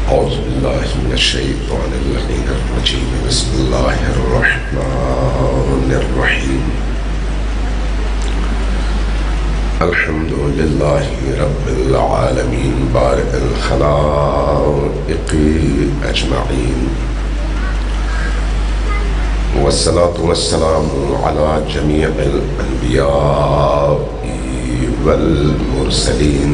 أعوذ بالله من الشيطان اللعين الرجيم بسم الله الرحمن الرحيم الحمد لله رب العالمين بارئ الخلائق أجمعين والصلاة والسلام على جميع الأنبياء والمرسلين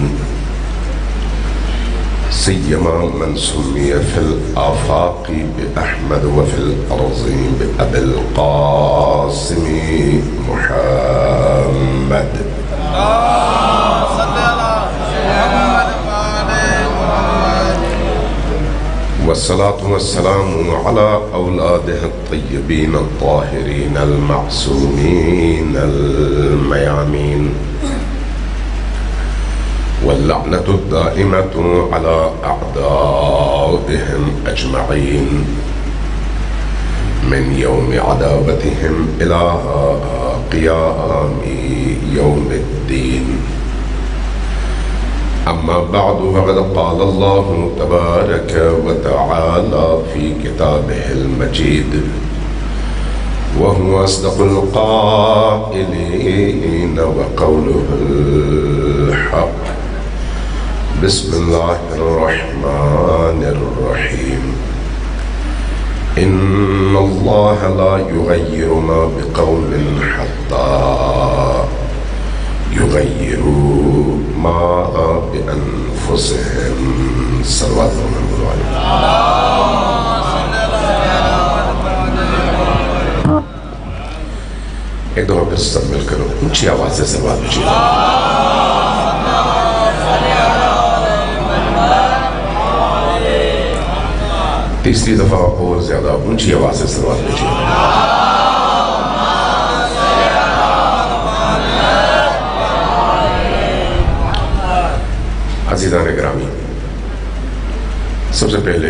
سيما من سمي في الآفاق بأحمد وفي الأرض بأبي القاسم محمد والصلاة والسلام على أولاده الطيبين الطاهرين المعصومين الميامين واللعنة الدائمة على أعدائهم أجمعين من يوم عداوتهم إلى قيام يوم الدين أما بعد فقد قال الله تبارك وتعالى في كتابه المجيد وهو أصدق القائلين وقوله الحق بسم الله الرحمن الرحيم إن الله لا يغير ما بقوم حتى يغيروا ما بأنفسهم صلوات الله عليه. ایک دفعہ پھر سب مل کرو اونچی آواز سے صلوات بھیجیے. تیسری دفعہ اور زیادہ اونچی آواز سے صلوات بھیجیے. عزیزان گرامی، سب سے پہلے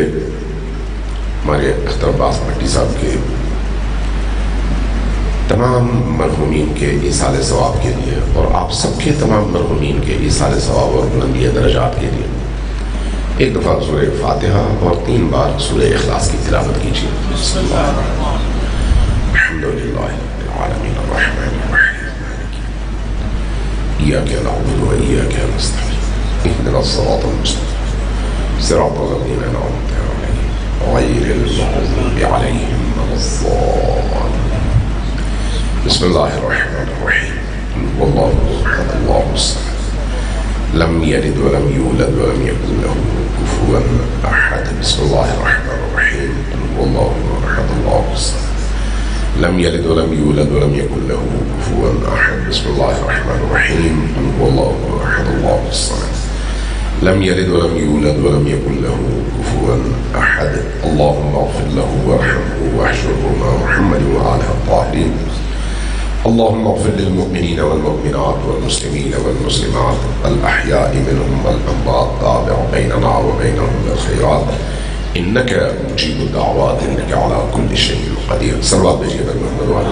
ہمارے اختر عباس بھٹی صاحب کے تمام مرحومین کے ایصال ثواب کے لیے اور آپ سب کے تمام مرحومین کے ایصال ثواب اور بلندی درجات کے لیے ایک دفعہ سورہ فاتحہ اور 3 بار سورہ اخلاص کی تلاوت کیجیے. بسم اللہ الحمد للہ العالمین الرحمن الرحیم ایاک نعبد و ایاک نستعین اهدنا الصراط المستقيم صراط الذين أنعمت عليهم غير المغضوب عليهم ولا الضالين. بسم الله الرحمن الرحيم والله أحد الله الصمد لم يلد ولم يولد ولم يكن له كفوا أحد. بسم الله الرحمن الرحيم والله أحد الله الصمد لم يلد ولم يولد ولم يكن له كفوا أحد. بسم الله الرحمن الرحيم والله أحد الله الصمد لم يلد ولم يولد ولم يكن له كفوا أحد. اللهم اغفر له وارحمه واحشره مع محمد وآله الطاهرين. اللهم اغفر للمؤمنين والمؤمنات والمسلمين والمسلمات الأحياء منهم والأموات تابع بيننا وبينهم بالخيرات إنك مجيب الدعوات إنك على كل شيء قدير. صلوات بجيب محمد وعلى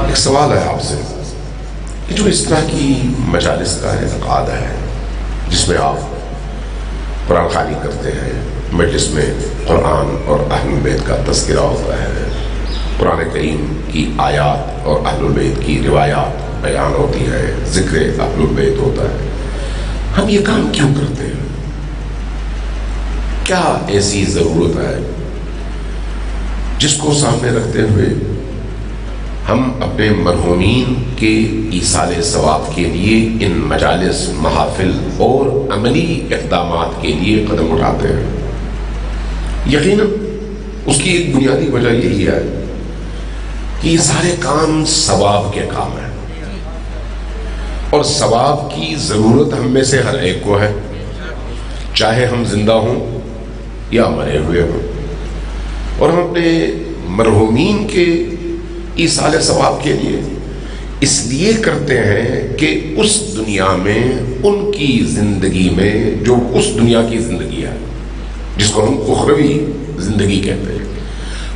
ایک سوال ہے آپ سے کہ جو اس طرح کی مجالس کا انعقاد ہے جس میں آپ قرآن خوانی کرتے ہیں، مجلس میں قرآن اور اہل البیت کا تذکرہ ہوتا ہے، قرآن کریم کی آیات اور اہل البیت کی روایات بیان ہوتی ہے، ذکر اہل البیت ہوتا ہے، ہم یہ کام کیوں کرتے ہیں؟ کیا ایسی ضرورت ہے جس کو سامنے رکھتے ہوئے ہم اپنے مرحومین کے ایصال ثواب کے لیے ان مجالس، محافل اور عملی اقدامات کے لیے قدم اٹھاتے ہیں؟ یقیناً اس کی ایک بنیادی وجہ یہی ہے کہ یہ سارے کام ثواب کے کام ہیں اور ثواب کی ضرورت ہم میں سے ہر ایک کو ہے، چاہے ہم زندہ ہوں یا مرے ہوئے ہوں. اور ہم اپنے مرحومین کے ایصال ثواب کے لیے اس لیے کرتے ہیں کہ اس دنیا میں ان کی زندگی میں جو اس دنیا کی زندگی ہے جس کو ہم اخروی زندگی کہتے ہیں،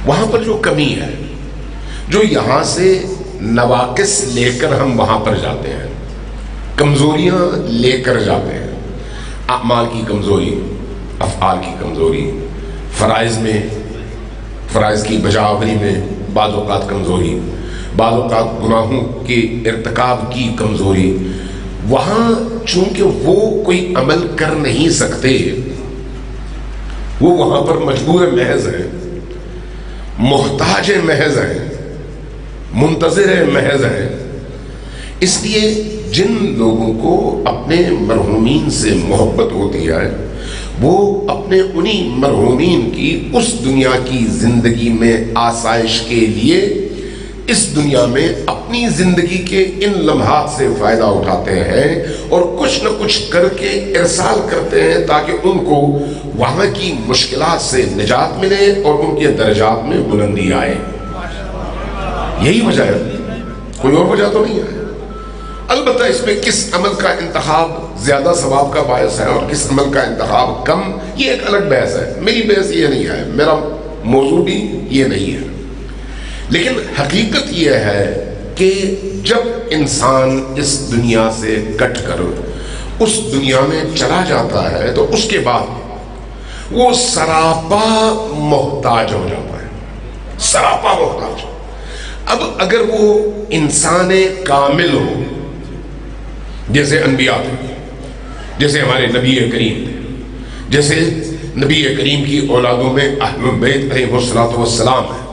وہاں پر جو کمی ہے، جو یہاں سے نواقص لے کر ہم وہاں پر جاتے ہیں، کمزوریاں لے کر جاتے ہیں. اعمال کی کمزوری، افعال کی کمزوری، فرائض کی بجاوری میں بعض اوقات کمزوری، بعض اوقات گناہوں کے ارتکاب کی کمزوری. وہاں چونکہ وہ کوئی عمل کر نہیں سکتے، وہ وہاں پر مجبور محض ہیں، محتاج محض ہیں، منتظر محض ہیں. اس لیے جن لوگوں کو اپنے مرحومین سے محبت ہوتی ہے وہ اپنے انہی مرحومین کی اس دنیا کی زندگی میں آسائش کے لیے اس دنیا میں اپنی زندگی کے ان لمحات سے فائدہ اٹھاتے ہیں اور کچھ نہ کچھ کر کے ارسال کرتے ہیں تاکہ ان کو وہاں کی مشکلات سے نجات ملے اور ان کے درجات میں بلندی آئے. یہی وجہ ہے، کوئی اور وجہ تو نہیں ہے. البتہ اس میں کس عمل کا انتخاب زیادہ ثواب کا باعث ہے اور کس عمل کا انتخاب کم، یہ ایک الگ بحث ہے. میری بحث یہ نہیں ہے، میرا موضوع بھی یہ نہیں ہے. لیکن حقیقت یہ ہے کہ جب انسان اس دنیا سے کٹ کر اس دنیا میں چلا جاتا ہے تو اس کے بعد وہ سراپا محتاج ہو جاتا ہے، سراپا محتاج. اب اگر وہ انسان کامل ہو جیسے انبیاء تھے، جیسے ہمارے نبی کریم تھے، جیسے نبی کریم کی اولادوں میں اہل البیت علیہ الصلوۃ والسلام ہیں،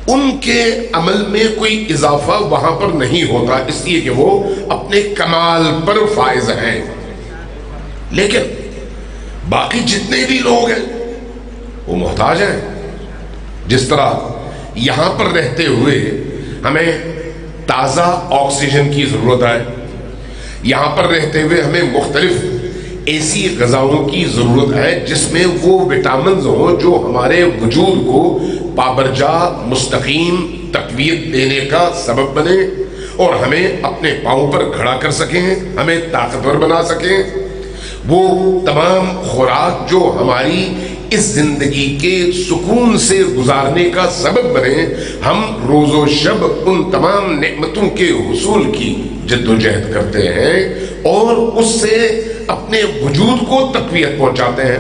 ان کے عمل میں کوئی اضافہ وہاں پر نہیں ہوتا اس لیے کہ وہ اپنے کمال پر فائز ہیں. لیکن باقی جتنے بھی لوگ ہیں وہ محتاج ہیں. جس طرح یہاں پر رہتے ہوئے ہمیں تازہ آکسیجن کی ضرورت ہے، یہاں پر رہتے ہوئے ہمیں مختلف ایسی غذاؤں کی ضرورت ہے جس میں وہ وٹامنز ہوں جو ہمارے وجود کو پابرجا مستقیم تقویت دینے کا سبب بنے اور ہمیں اپنے پاؤں پر کھڑا کر سکیں، ہمیں طاقتور بنا سکیں. وہ تمام خوراک جو ہماری اس زندگی کے سکون سے گزارنے کا سبب بنے، ہم روز و شب ان تمام نعمتوں کے حصول کی جد و جہد کرتے ہیں اور اس سے اپنے وجود کو تقویت پہنچاتے ہیں.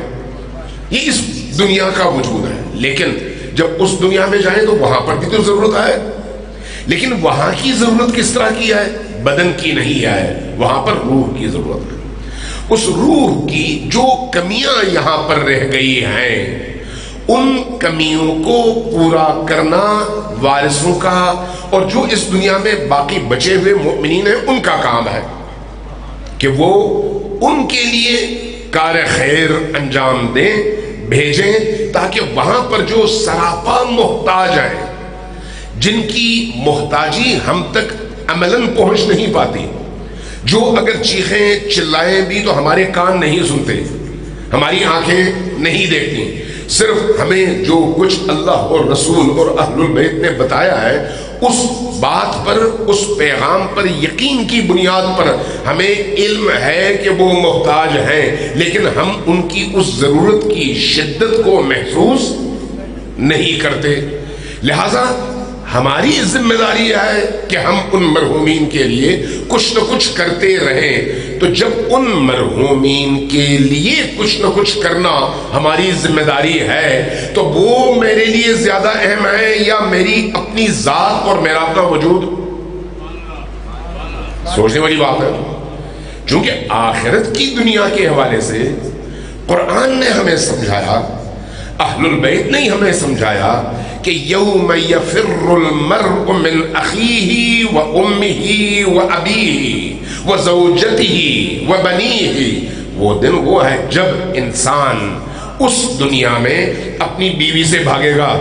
یہ اس دنیا کا وجود ہے. لیکن جب اس دنیا میں جائیں تو وہاں پر بھی تو ضرورت ہے، لیکن وہاں کی ضرورت کس طرح کی ہے؟ بدن کی نہیں ہے، وہاں پر روح کی ضرورت ہے. اس روح کی جو کمیاں یہاں پر رہ گئی ہیں ان کمیوں کو پورا کرنا وارثوں کا اور جو اس دنیا میں باقی بچے ہوئے مومنین ہیں ان کا کام ہے کہ وہ ان کے لیے کار خیر انجام دیں، بھیجیں، تاکہ وہاں پر جو سراپا محتاج ہیں، جن کی محتاجی ہم تک عملاً پہنچ نہیں پاتی، جو اگر چیخیں چلائیں بھی تو ہمارے کان نہیں سنتے، ہماری آنکھیں نہیں دیکھتی، صرف ہمیں جو کچھ اللہ اور رسول اور اہل البیت نے بتایا ہے اس بات پر، اس پیغام پر یقین کی بنیاد پر ہمیں علم ہے کہ وہ محتاج ہیں، لیکن ہم ان کی اس ضرورت کی شدت کو محسوس نہیں کرتے. لہذا ہماری ذمہ داری ہے کہ ہم ان مرحومین کے لیے کچھ نہ کچھ کرتے رہیں. تو جب ان مرحومین کے لیے کچھ نہ کچھ کرنا ہماری ذمہ داری ہے تو وہ میرے لیے زیادہ اہم ہے یا میری اپنی ذات اور میرا اپنا وجود؟ سوچنے والی بات ہے. چونکہ آخرت کی دنیا کے حوالے سے قرآن نے ہمیں سمجھایا، اہل البیت نے ہمیں سمجھایا کہ یوم یفر المرء من اخیہ و امہ و ابیہ و زوجتہ و بنیہ. وہ دن وہ ہے جب انسان اس دنیا میں اپنی بیوی سے بھاگے گا،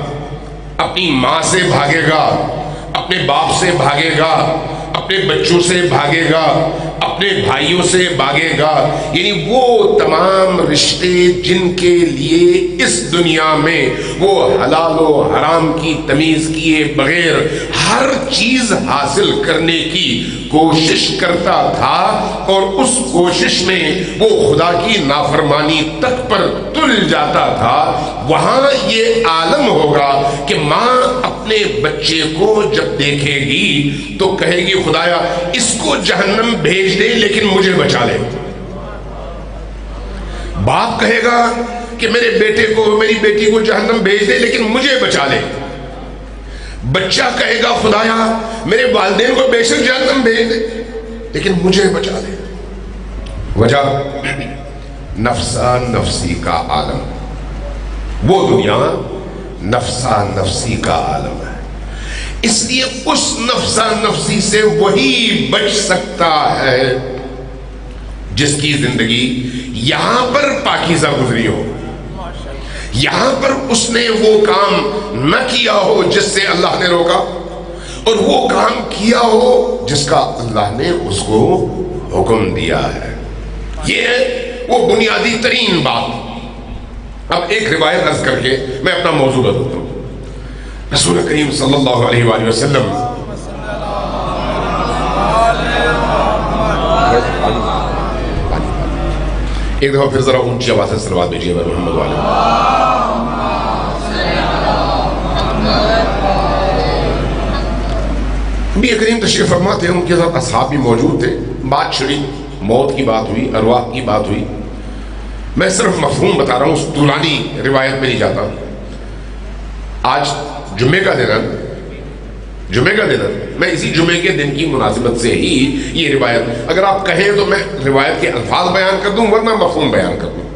اپنی ماں سے بھاگے گا، اپنے باپ سے بھاگے گا، اپنے بچوں سے بھاگے گا، اپنے بھائیوں سے بھاگے گا. یعنی وہ تمام رشتے جن کے لیے اس دنیا میں وہ حلال و حرام کی تمیز کیے بغیر ہر چیز حاصل کرنے کی کوشش کرتا تھا اور اس کوشش میں وہ خدا کی نافرمانی تک پر تل جاتا تھا. وہاں یہ عالم ہوگا کہ ماں اپنے بچے کو جب دیکھے گی تو کہے گی خدایا اس کو جہنم بھیج بھیج دے لیکن مجھے بچا لے. باپ کہے گا کہ میرے بیٹے کو میری بیٹی کو جہنم بھیج دے لیکن مجھے بچا لے. بچہ کہے گا خدایا میرے والدین کو بے شک جہنم بھیج دے لیکن مجھے بچا لے. وجہ نفسا نفسی کا عالم, وہ دنیا نفسا نفسی کا عالم ہے. اس لیے اس نفسا نفسی سے وہی بچ سکتا ہے جس کی زندگی یہاں پر پاکیزہ گزری ہو, یہاں پر اس نے وہ کام نہ کیا ہو جس سے اللہ نے روکا, اور وہ کام کیا ہو جس کا اللہ نے اس کو حکم دیا ہے. یہ ہے وہ بنیادی ترین بات. اب ایک روایت عرض کر کے میں اپنا موضوع بتاتا ہوں. رسول کریم صلی اللہ علیہ وآلہ وسلم ایک دفعہ پھر ذرا اونچی آواز سے صلوات بھیجیے محمد والے. نبی کریم تشریف فرما تھے, ان کے ساتھ اصحاب بھی موجود تھے. بات چھڑی, موت کی بات ہوئی, ارواح کی بات ہوئی. میں صرف مفہوم بتا رہا ہوں, اس طولانی روایت میں نہیں جاتا. آج جمعے کا دن ہے, جمعے کا دن ہے. میں اسی جمعے کے دن کی مناسبت سے ہی یہ روایت, اگر آپ کہیں تو میں روایت کے الفاظ بیان کر دوں ورنہ مفہوم بیان کر دوں,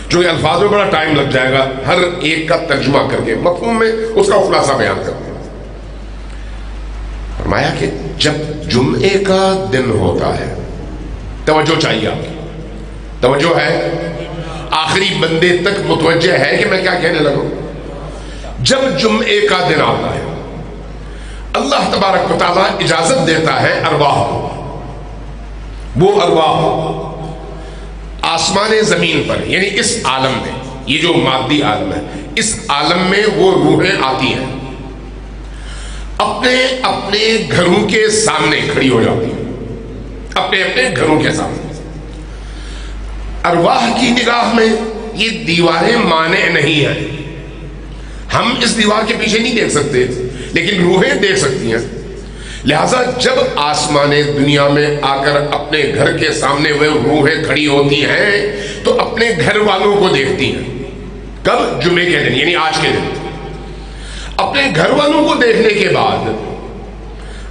چونکہ الفاظ میں بڑا ٹائم لگ جائے گا ہر ایک کا ترجمہ کر کے. مفہوم میں اس کا خلاصہ بیان کر دوں. فرمایا کہ جب جمعے کا دن ہوتا ہے, توجہ چاہیے آپ کی, توجہ ہے, آخری بندے تک متوجہ ہے کہ میں کیا کہنے لگا ہوں. جب جمعے کا دن آتا ہے اللہ تبارک و تعالیٰ اجازت دیتا ہے ارواح کو, وہ ارواح آسمان زمین پر یعنی اس عالم میں, یہ جو مادی عالم ہے, اس عالم میں وہ روحیں آتی ہیں, اپنے اپنے گھروں کے سامنے کھڑی ہو جاتی ہیں, اپنے اپنے گھروں کے سامنے. ارواح کی نگاہ میں یہ دیواریں مانع نہیں ہیں, ہم اس دیوار کے پیچھے نہیں دیکھ سکتے لیکن روحیں دیکھ سکتی ہیں. لہذا جب آسمان دنیا میں آ کر اپنے گھر کے سامنے وہ روحیں کھڑی ہوتی ہیں تو اپنے گھر والوں کو دیکھتی ہیں. کب؟ جمعے کے دن, یعنی آج کے دن. اپنے گھر والوں کو دیکھنے کے بعد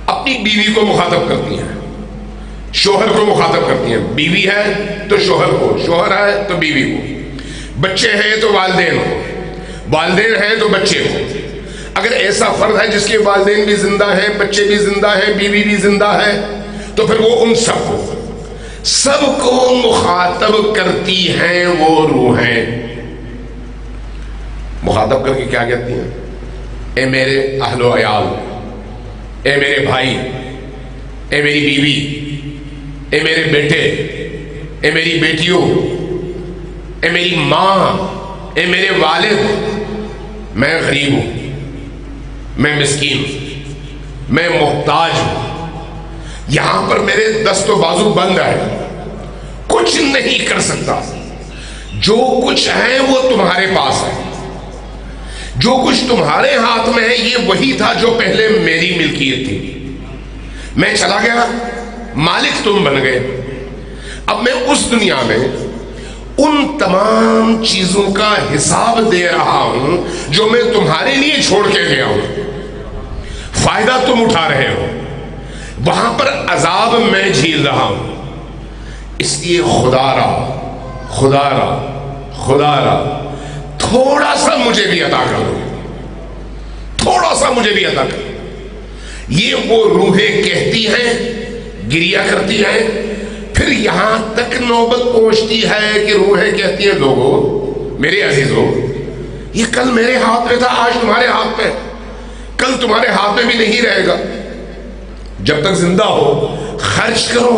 اپنی بیوی کو مخاطب کرتی ہیں, شوہر کو مخاطب کرتی ہیں. بیوی ہے تو شوہر کو, شوہر ہے تو بیوی کو, بچے ہیں تو والدین کو, والدین ہیں تو بچے کو. اگر ایسا فرد ہے جس کے والدین بھی زندہ ہیں, بچے بھی زندہ ہیں, بیوی بھی زندہ ہے, تو پھر وہ ان سب کو مخاطب کرتی ہیں. وہ روحیں مخاطب کر کے کیا کہتی ہیں؟ اے میرے اہل و عیال, اے میرے بھائی, اے میری بیوی, اے میرے بیٹے, اے میری بیٹیوں, اے میری ماں, اے میرے والد, میں غریب ہوں, میں مسکین ہوں, میں محتاج ہوں, یہاں پر میرے دست و بازو بند ہے, کچھ نہیں کر سکتا. جو کچھ ہے وہ تمہارے پاس ہے, جو کچھ تمہارے ہاتھ میں ہے یہ وہی تھا جو پہلے میری ملکیت تھی. میں چلا گیا, مالک تم بن گئے. اب میں اس دنیا میں ان تمام چیزوں کا حساب دے رہا ہوں جو میں تمہارے لیے چھوڑ کے گیا ہوں. فائدہ تم اٹھا رہے ہو, وہاں پر عذاب میں جھیل رہا ہوں. اس لیے خدا را تھوڑا سا مجھے بھی عطا کر دو, تھوڑا سا مجھے بھی عطا کر دو. یہ وہ روحیں کہتی ہیں, گریا کرتی ہیں. پھر یہاں تک نوبت پہنچتی ہے کہ روحیں کہتی ہیں لوگوں, میرے عزیزوں, یہ کل میرے ہاتھ میں تھا, آج تمہارے ہاتھ میں, کل تمہارے ہاتھ میں بھی نہیں رہے گا. جب تک زندہ ہو خرچ کرو,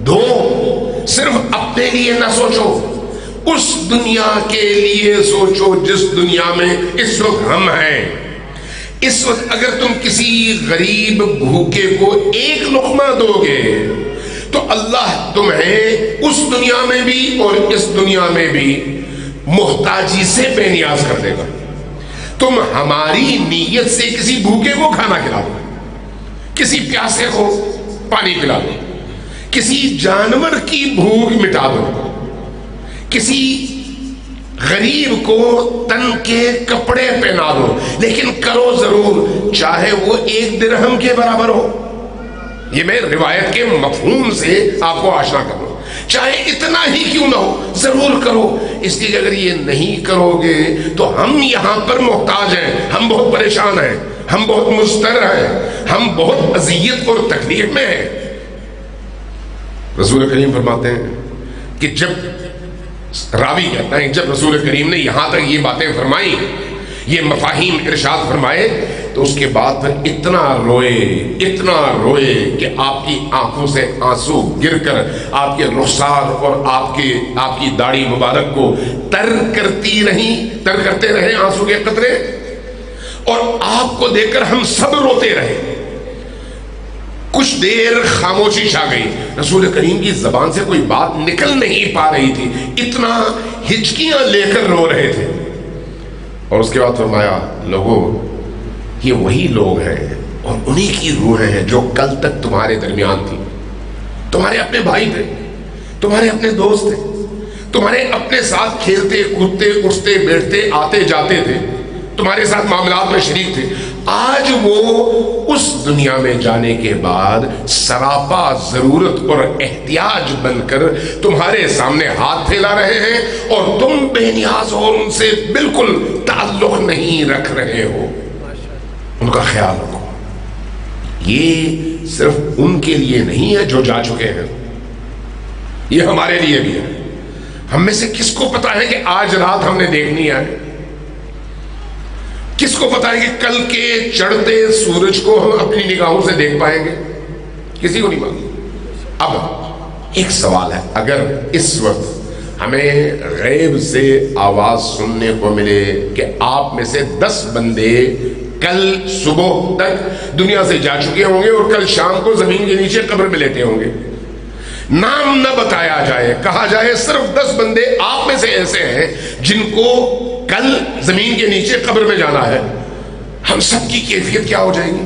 دو, صرف اپنے لیے نہ سوچو, اس دنیا کے لیے سوچو جس دنیا میں اس وقت ہم ہیں. اس وقت اگر تم کسی غریب بھوکے کو ایک لقمہ دو گے تو اللہ تمہیں اس دنیا میں بھی اور اس دنیا میں بھی محتاجی سے بے نیاز کر دے گا. تم ہماری نیت سے کسی بھوکے کو کھانا کھلا دو, کسی پیاسے کو پانی پلا دو, کسی جانور کی بھوک مٹا دو، کسی غریب کو تن کے کپڑے پہنا دو، لیکن کرو ضرور، چاہے وہ 1 درہم کے برابر ہو۔ یہ میں روایت کے مفہوم سے آپ کو آشنا کروں، چاہے اتنا ہی کیوں نہ ہو ضرور کرو، اس لیے اگر یہ نہیں کرو گے تو ہم یہاں پر محتاج ہیں، ہم بہت پریشان ہیں، ہم بہت مضطر ہیں، ہم بہت اذیت اور تکلیف میں ہیں۔ رسول کریم فرماتے ہیں کہ جب راوی کہتا ہے جب رسول کریم نے یہاں تک یہ باتیں فرمائی، یہ مفاہیم ارشاد فرمائے، تو اس کے بعد پھر اتنا روئے کہ آپ کی آنکھوں سے آنسو گر کر آپ کے رخسار اور آپ کی داڑھی مبارک کو تر کرتے رہے آنسو کے قطرے، اور آپ کو دیکھ کر ہم سب روتے رہے۔ کچھ دیر خاموشی چھا گئی، رسول کریم کی زبان سے کوئی بات نکل نہیں پا رہی تھی، اتنا ہچکیاں لے کر رو رہے تھے۔ اور اس کے بعد فرمایا، لوگوں یہ وہی لوگ ہیں اور انہی کی روحیں ہیں جو کل تک تمہارے درمیان تھی، تمہارے اپنے بھائی تھے، تمہارے اپنے دوست تھے، تمہارے اپنے ساتھ کھیلتے کودتے اٹھتے بیٹھتے آتے جاتے تھے، تمہارے ساتھ معاملات میں شریک تھے۔ آج وہ اس دنیا میں جانے کے بعد سراپا ضرورت اور احتیاج بن کر تمہارے سامنے ہاتھ پھیلا رہے ہیں، اور تم بے نیاز ہو، ان سے بالکل تعلق نہیں رکھ رہے ہو، ان کا خیال رکھو۔ یہ صرف ان کے لیے نہیں ہے جو جا چکے ہیں، یہ ہمارے لیے بھی ہے۔ ہم میں سے کس کو پتا ہے کہ آج رات ہم نے دیکھنی ہے؟ کس کو پتا ہے کہ کل کے چڑھتے سورج کو ہم اپنی نگاہوں سے دیکھ پائیں گے؟ کسی کو نہیں معلوم۔ اب ایک سوال ہے، اگر اس وقت ہمیں غیب سے آواز سننے کو ملے کہ آپ میں سے 10 بندے کل صبح تک دنیا سے جا چکے ہوں گے اور کل شام کو زمین کے نیچے قبر میں لیٹے ہوں گے، نام نہ بتایا جائے، کہا جائے صرف 10 بندے آپ میں سے ایسے ہیں جن کو کل زمین کے نیچے قبر میں جانا ہے، ہم سب کی کیفیت کیا ہو جائے گی؟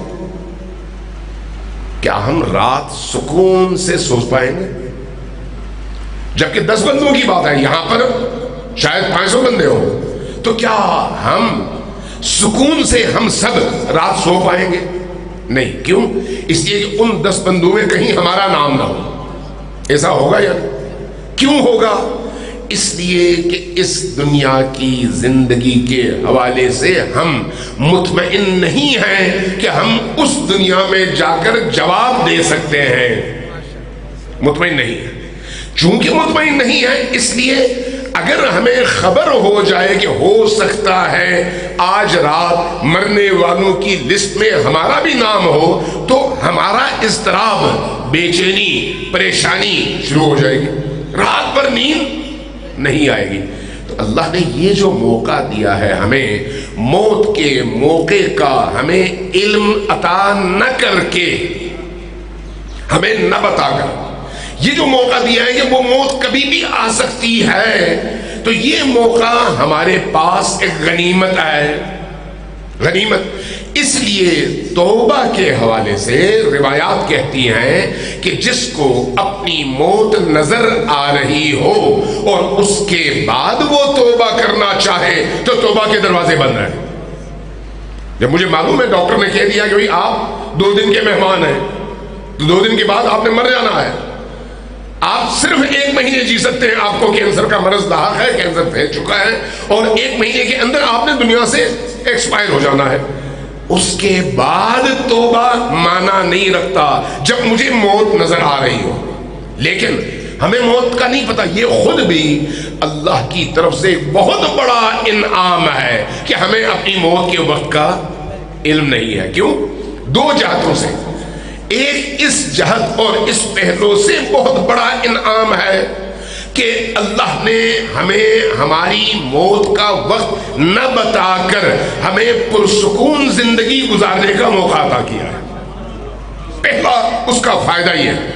کیا ہم رات سکون سے سو پائیں گے؟ جبکہ 10 بندوں کی بات ہے، یہاں پر شاید 500 بندے ہوں، تو کیا ہم سکون سے ہم سب رات سو پائیں گے؟ نہیں۔ کیوں؟ اس لیے کہ ان 10 بندوں میں کہیں ہمارا نام نہ ہو۔ ایسا ہوگا یا کیوں ہوگا؟ اس لیے کہ اس دنیا کی زندگی کے حوالے سے ہم مطمئن نہیں ہیں کہ ہم اس دنیا میں جا کر جواب دے سکتے ہیں، مطمئن نہیں ہے۔ چونکہ مطمئن نہیں ہے، اس لیے اگر ہمیں خبر ہو جائے کہ ہو سکتا ہے آج رات مرنے والوں کی لسٹ میں ہمارا بھی نام ہو، تو ہمارا اضطراب، بے چینی، پریشانی شروع ہو جائے گی، رات پر نیند نہیں آئے گی۔ تو اللہ نے یہ جو موقع دیا ہے ہمیں، موت کے موقع کا ہمیں علم عطا نہ کر کے، ہمیں نہ بتا کر، یہ جو موقع دیا ہے کہ وہ موت کبھی بھی آ سکتی ہے، تو یہ موقع ہمارے پاس ایک غنیمت ہے، غنیمت۔ اس لیے توبہ کے حوالے سے روایات کہتی ہیں کہ جس کو اپنی موت نظر آ رہی ہو اور اس کے بعد وہ توبہ کرنا چاہے تو توبہ کے دروازے بند ہیں۔ جب مجھے معلوم ہے ڈاکٹر نے کہہ دیا کہ بھئی آپ 2 دن کے مہمان ہیں، تو 2 دن کے بعد آپ نے مر جانا ہے، آپ صرف 1 مہینے جی سکتے ہیں، آپ کو کینسر کا مرض لاحق ہے، کینسر پھیل چکا ہے، اور 1 مہینے کے اندر آپ نے دنیا سے ایکسپائر ہو جانا ہے۔ اس کے بعد توبہ معنی نہیں رکھتا جب مجھے موت نظر آ رہی ہو۔ لیکن ہمیں موت کا نہیں پتا، یہ خود بھی اللہ کی طرف سے بہت بڑا انعام ہے کہ ہمیں اپنی موت کے وقت کا علم نہیں ہے۔ کیوں؟ 2 جہتوں سے، ایک اس جہت اور اس پہلو سے بہت بڑا انعام ہے کہ اللہ نے ہمیں ہماری موت کا وقت نہ بتا کر ہمیں پرسکون زندگی گزارنے کا موقع عطا کیا ہے۔ پہلا اس کا فائدہ یہ ہے،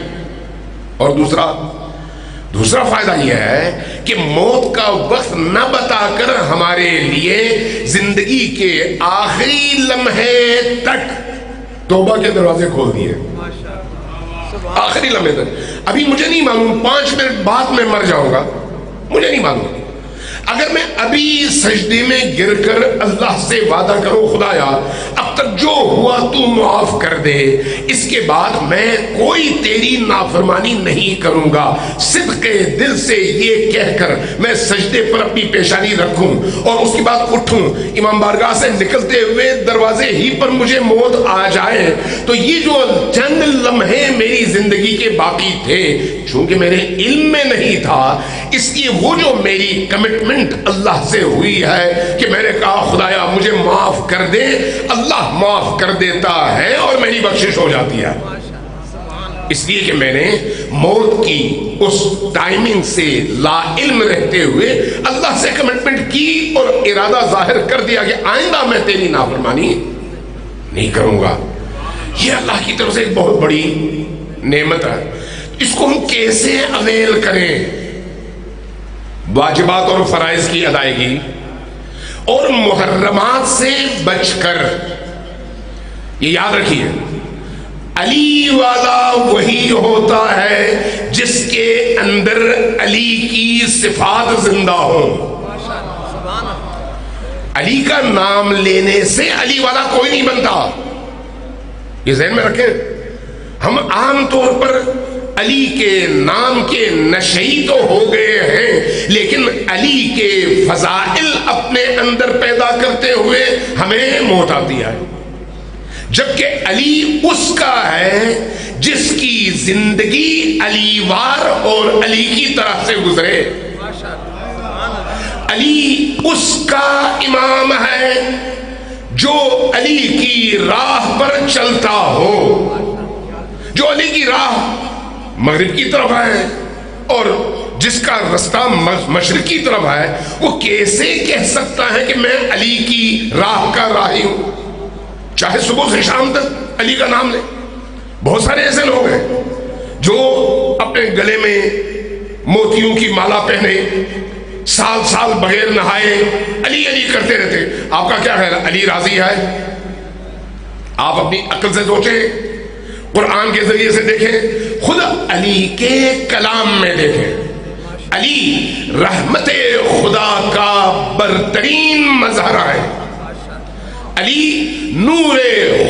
اور دوسرا فائدہ یہ ہے کہ موت کا وقت نہ بتا کر ہمارے لیے زندگی کے آخری لمحے تک توبہ کے دروازے کھول دیے۔ آخری لمحے تک ابھی مجھے نہیں معلوم 5 منٹ بعد میں مر جاؤں گا، مجھے نہیں معلوم. اگر میں ابھی سجدے میں گر کر اللہ سے وعدہ کروں خدایا اب تک جو ہوا تو معاف کر دے، اس کے بعد میں کوئی تیری نافرمانی نہیں کروں گا، صدق دل سے یہ کہہ کر میں سجدے پر اپنی پیشانی رکھوں اور اس کے بعد اٹھوں، امام بارگاہ سے نکلتے ہوئے دروازے ہی پر مجھے موت آ جائے تو یہ جو چند لمحے میری زندگی کے باقی تھے چونکہ میرے علم میں نہیں تھا، اس لیے وہ جو میری کمٹمنٹ اللہ سے ہوئی ہے کہ میں نے کہا خدایا مجھے معاف کر دے، اللہ معاف کر دیتا ہے اور میری بخشش ہو جاتی ہے. اس لیے کہ میں نے موت کی اس ٹائمنگ سے لا علم رہتے ہوئے اللہ سے کمٹمنٹ کی اور ارادہ ظاہر کر دیا کہ آئندہ میں تیری نافرمانی نہیں کروں گا. یہ اللہ کی طرف سے ایک بہت بڑی نعمت ہے. اس کو ہم کیسے اویل کریں؟ واجبات اور فرائض کی ادائیگی اور محرمات سے بچ کر. یہ یاد رکھیے علی والا وہی ہوتا ہے جس کے اندر علی کی صفات زندہ ہوں. علی کا نام لینے سے علی والا کوئی نہیں بنتا، یہ ذہن میں رکھیں. ہم عام طور پر علی کے نام کے نشئی تو ہو گئے ہیں لیکن علی کے فضائل اپنے اندر پیدا کرتے ہوئے ہمیں موت آتی ہے، جبکہ علی اس کا ہے جس کی زندگی علی وار اور علی کی طرف سے گزرے. علی اس کا امام ہے جو علی کی راہ پر چلتا ہو، جو علی کی راہ مغرب کی طرف ہے اور جس کا رستہ مشرق کی طرف ہے وہ کیسے کہہ سکتا ہے کہ میں علی کی راہ کا راہی ہوں؟ چاہے صبح سے شام تک علی کا نام لے. بہت سارے ایسے لوگ ہیں جو اپنے گلے میں موتیوں کی مالا پہنے سال سال بغیر نہائے علی علی کرتے رہتے. آپ کا کیا خیال ہے؟ علی راضی ہے؟ آپ اپنی عقل سے سوچیں، قرآن کے ذریعے سے دیکھیں، خود علی کے کلام میں دیکھیں. علی رحمت خدا کا برترین مظہر ہے. علی نور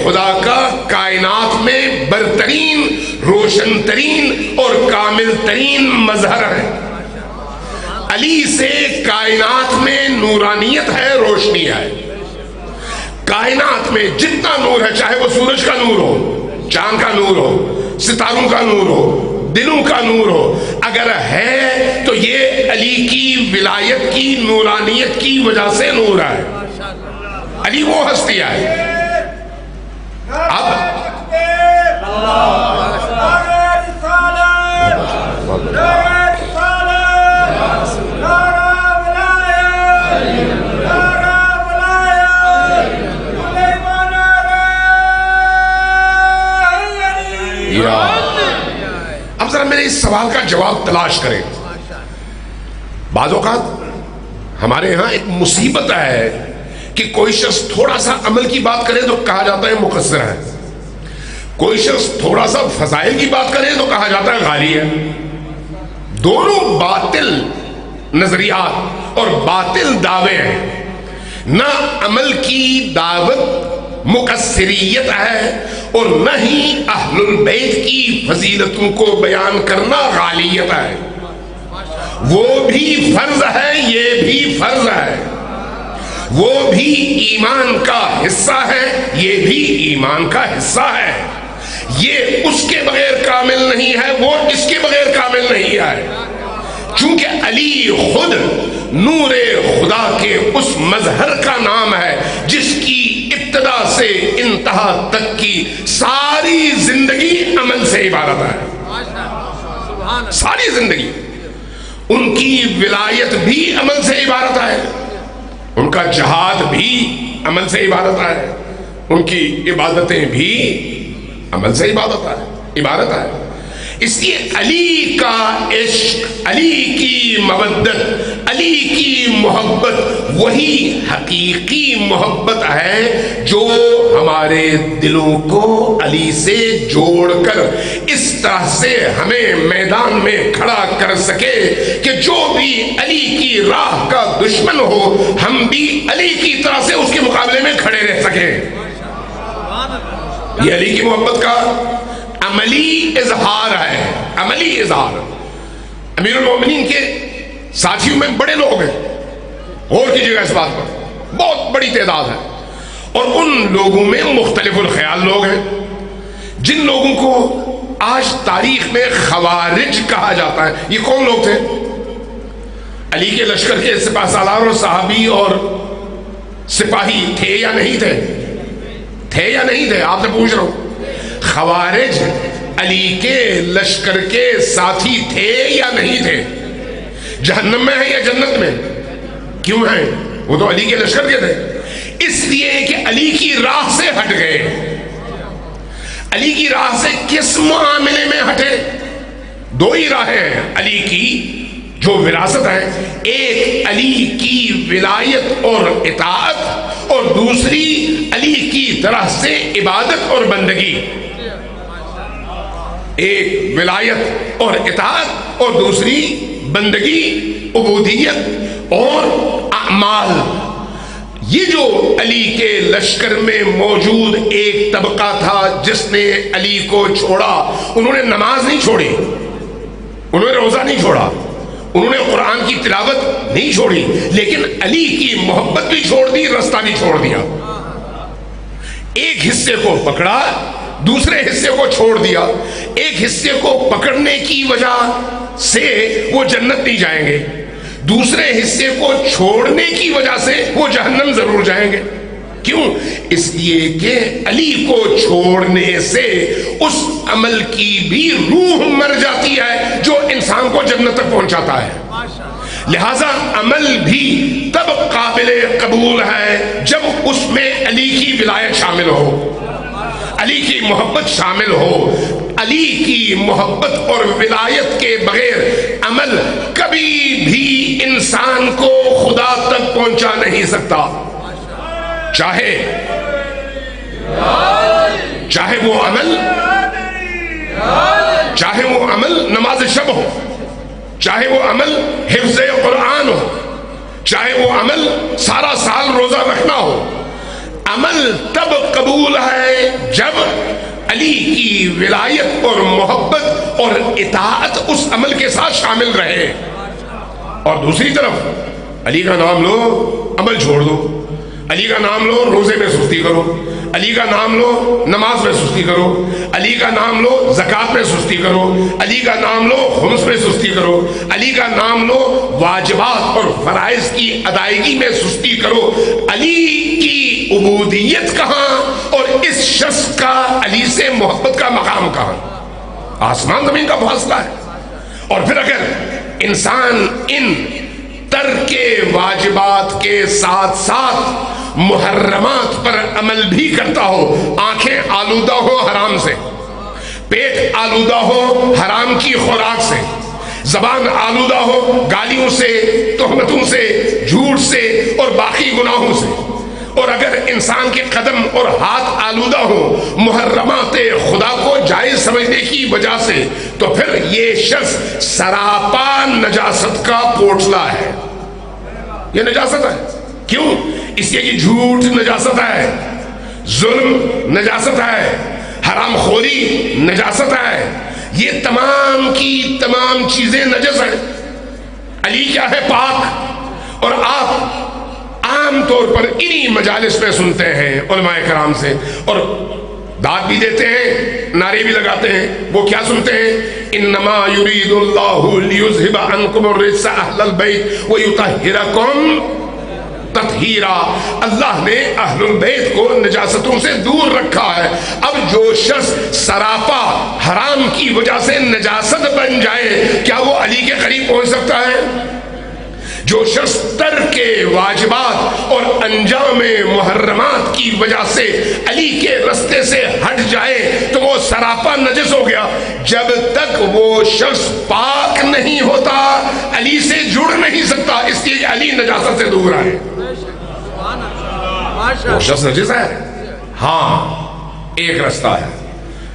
خدا کا کائنات میں برترین، روشن ترین اور کامل ترین مظہر ہے. علی سے کائنات میں نورانیت ہے، روشنی ہے. کائنات میں جتنا نور ہے، چاہے وہ سورج کا نور ہو، چاند کا نور ہو، ستاروں کا نور ہو، دلوں کا نور ہو، اگر ہے تو یہ علی کی ولایت کی نورانیت کی وجہ سے نور ہے. علی وہ ہستی ہے. اب اب ذرا میرے اس سوال کا جواب تلاش کریں. بعض اوقات ہمارے ہاں ایک مصیبت ہے کہ کوئی شخص تھوڑا سا عمل کی بات کرے تو کہا جاتا ہے مقصر ہے، کوئی شخص تھوڑا سا فضائل کی بات کرے تو کہا جاتا ہے غالی ہے. دونوں باطل نظریات اور باطل دعوے ہیں. نہ عمل کی دعوت مقصریت ہے اور نہ ہی اہل البیت کی فضیلتوں کو بیان کرنا غالیت ہے. وہ بھی فرض ہے، یہ بھی فرض ہے. وہ بھی ایمان کا حصہ ہے، یہ بھی ایمان کا حصہ ہے. یہ اس کے بغیر کامل نہیں ہے، وہ اس کے بغیر کامل نہیں ہے. چونکہ علی خود نور خدا کے اس مظہر کا نام ہے جس کی ابتدا سے انتہا تک کی ساری زندگی عمل سے عبارت ہے. ساری زندگی ان کی ولایت بھی عمل سے عبارت ہے، ان کا جہاد بھی عمل سے عبارت ہے، ان کی عبادتیں بھی عمل سے عبادت ہے. اس لیے علی کا عشق، علی کی مودت، علی کی محبت وہی حقیقی محبت ہے جو ہمارے دلوں کو علی سے جوڑ کر اس طرح سے ہمیں میدان میں کھڑا کر سکے کہ جو بھی علی کی راہ کا دشمن ہو ہم بھی علی کی طرح سے اس کے مقابلے میں کھڑے رہ سکیں۔ یہ علی کی محبت کا عملی اظہار ہے، عملی اظہار۔ امیر المومنین کے ساتھیوں میں بڑے لوگ ہیں، غور کیجیے گا اس بات پر، بہت بڑی تعداد ہے، اور ان لوگوں میں مختلف الخیال لوگ ہیں جن لوگوں کو آج تاریخ میں خوارج کہا جاتا ہے۔ یہ کون لوگ تھے؟ علی کے لشکر کے سپہ سالار اور صحابی اور سپاہی تھے یا نہیں تھے؟ تھے یا نہیں تھے؟ آپ سے پوچھ رہا ہوں۔ خوارج علی کے لشکر کے ساتھی تھے یا نہیں تھے؟ جہنم میں ہیں یا جنت میں؟ کیوں ہیں؟ وہ تو علی کے لشکر کے تھے، اس لیے کہ علی کی راہ سے ہٹ گئے۔ علی کی راہ سے کس معاملے میں ہٹے؟ دو ہی راہیں ہیں علی کی جو وراثت ہے، ایک علی کی ولایت اور اطاعت، اور دوسری علی کی طرح سے عبادت اور بندگی۔ ایک ولایت اور اطاعت اور دوسری بندگی، عبودیت اور اعمال۔ یہ جو علی کے لشکر میں موجود ایک طبقہ تھا جس نے علی کو چھوڑا، انہوں نے نماز نہیں چھوڑی، انہوں نے روزہ نہیں چھوڑا، انہوں نے قرآن کی تلاوت نہیں چھوڑی، لیکن علی کی محبت بھی چھوڑ دی، رستہ بھی چھوڑ دیا۔ ایک حصے کو پکڑا، دوسرے حصے کو چھوڑ دیا۔ ایک حصے کو پکڑنے کی وجہ سے وہ جنت نہیں جائیں گے، دوسرے حصے کو چھوڑنے کی وجہ سے وہ جہنم ضرور جائیں گے۔ کیوں؟ اس لیے کہ علی کو چھوڑنے سے اس عمل کی بھی روح مر جاتی ہے جو انسان کو جنت تک پہنچاتا ہے۔ لہذا عمل بھی تب قابل قبول ہے جب اس میں علی کی ولایت شامل ہو، علی کی محبت شامل ہو۔ علی کی محبت اور ولایت کے بغیر عمل کبھی بھی انسان کو خدا تک پہنچا نہیں سکتا، چاہے وہ عمل نماز شب ہو، چاہے وہ عمل حفظ قرآن ہو، چاہے وہ عمل سارا سال روزہ رکھنا ہو۔ عمل تب قبول ہے جب علی کی ولایت اور محبت اور اطاعت اس عمل کے ساتھ شامل رہے۔ اور دوسری طرف علی کا نام لو، عمل چھوڑ دو، علی کا نام لو، روزے میں سستی کرو، علی کا نام لو، نماز میں سستی کرو، علی کا نام لو، زکوٰۃ میں سستی کرو، علی کا نام لو، خمس میں سستی کرو، علی کا نام لو، واجبات اور فرائض کی ادائیگی میں سستی کرو۔ علی کی عبودیت کہاں اور اس شخص کا علی سے محبت کا مقام کہاں؟ آسمان زمین کا فاصلہ ہے۔ اور پھر اگر انسان ان ترک واجبات کے ساتھ ساتھ محرمات پر عمل بھی کرتا ہو، آنکھیں آلودہ ہو حرام سے، پیٹ آلودہ ہو حرام کی خوراک سے، زبان آلودہ ہو گالیوں سے، تہمتوں سے، جھوٹ سے اور باقی گناہوں سے، اور اگر انسان کے قدم اور ہاتھ آلودہ ہو محرمات خدا کو جائز سمجھنے کی وجہ سے، تو پھر یہ شخص سراپا نجاست کا پوٹلا ہے۔ یہ نجاست ہے۔ کیوں؟ اس لیے کہ جھوٹ نجاست ہے، ظلم نجاست ہے، حرام خوری نجاست ہے، یہ تمام کی تمام چیزیں نجس ہیں۔ علی کیا ہے؟ پاک۔ اور آپ عام طور پر انہی مجالس میں سنتے ہیں علماء کرام سے، اور داد بھی دیتے ہیں، نعرے بھی لگاتے ہیں۔ وہ کیا سنتے ہیں؟ انما یرید اللہ لیذھب عنکم الرجس اہل البیت ویطہرکم تطہیرا۔ اللہ نے اہل البیت کو نجاستوں سے دور رکھا ہے۔ اب جو شخص سراپا حرام کی وجہ سے نجاست بن جائے، کیا وہ علی کے قریب پہنچ سکتا ہے؟ جو شخص ترک واجبات اور انجام محرمات کی وجہ سے علی کے رستے سے ہٹ جائے تو وہ سراپا نجس ہو گیا. جب تک وہ شخص پاک نہیں ہوتا علی سے جڑ نہیں سکتا، اس لیے علی نجاست سے دور ہے. وہ شخص نجس ہے. ہاں ایک رستہ ہے،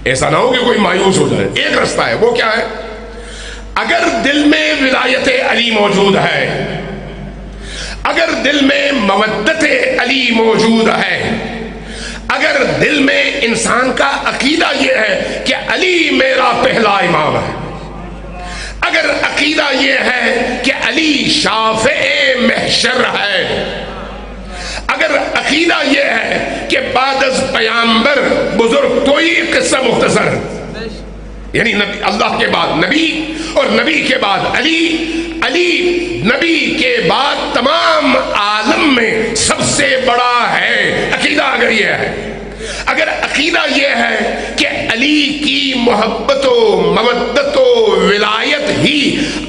ایسا نہ ہو کہ کوئی مایوس ہو جائے. ایک رستہ ہے، وہ کیا ہے؟ اگر دل میں ولایت علی موجود ہے، اگر دل میں مودت علی موجود ہے، اگر دل میں انسان کا عقیدہ یہ ہے کہ علی میرا پہلا امام ہے، اگر عقیدہ یہ ہے کہ علی شافع محشر ہے، اگر عقیدہ یہ ہے کہ بعد از پیامبر بزرگ کوئی قصہ مختصر، یعنی اللہ کے بعد نبی اور نبی کے بعد علی، علی نبی کے بعد تمام عالم میں سب سے بڑا ہے. عقیدہ اگر یہ ہے، اگر عقیدہ یہ ہے کہ علی کی محبت و مودت و ولایت ہی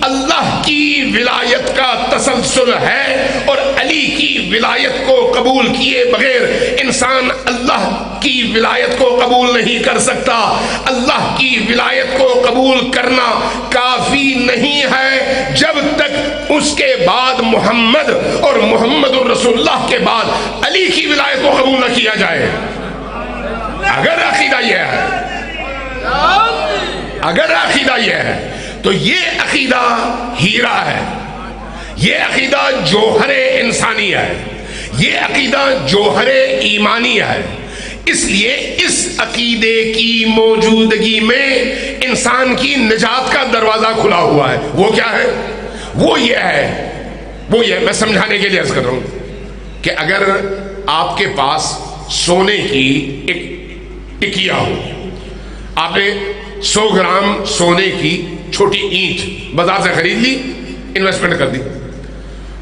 اللہ کی ولایت کا تسلسل ہے اور علی کی ولایت کو قبول کیے بغیر انسان اللہ کی ولایت کو قبول نہیں کر سکتا، اللہ کی ولایت کو قبول کرنا کافی نہیں ہے جب تک اس کے بعد محمد اور محمد الرسول اللہ کے بعد علی کی ولایت کو قبول نہ کیا جائے. اگر عقیدہ یہ ہے، اگر عقیدہ یہ ہے تو یہ عقیدہ ہیرا ہے، یہ عقیدہ جوہر انسانی ہے، یہ عقیدہ جوہر ایمانی ہے. اس لیے اس عقیدے کی موجودگی میں انسان کی نجات کا دروازہ کھلا ہوا ہے. وہ کیا ہے؟ وہ یہ ہے، وہ یہ میں سمجھانے کے لیے عرض کر رہا ہوں کہ اگر آپ کے پاس سونے کی ایک ٹکیا ہو، آپ نے 100 گرام سونے کی چھوٹی اینٹ بازار سے خرید لی، انویسٹمنٹ کر دی.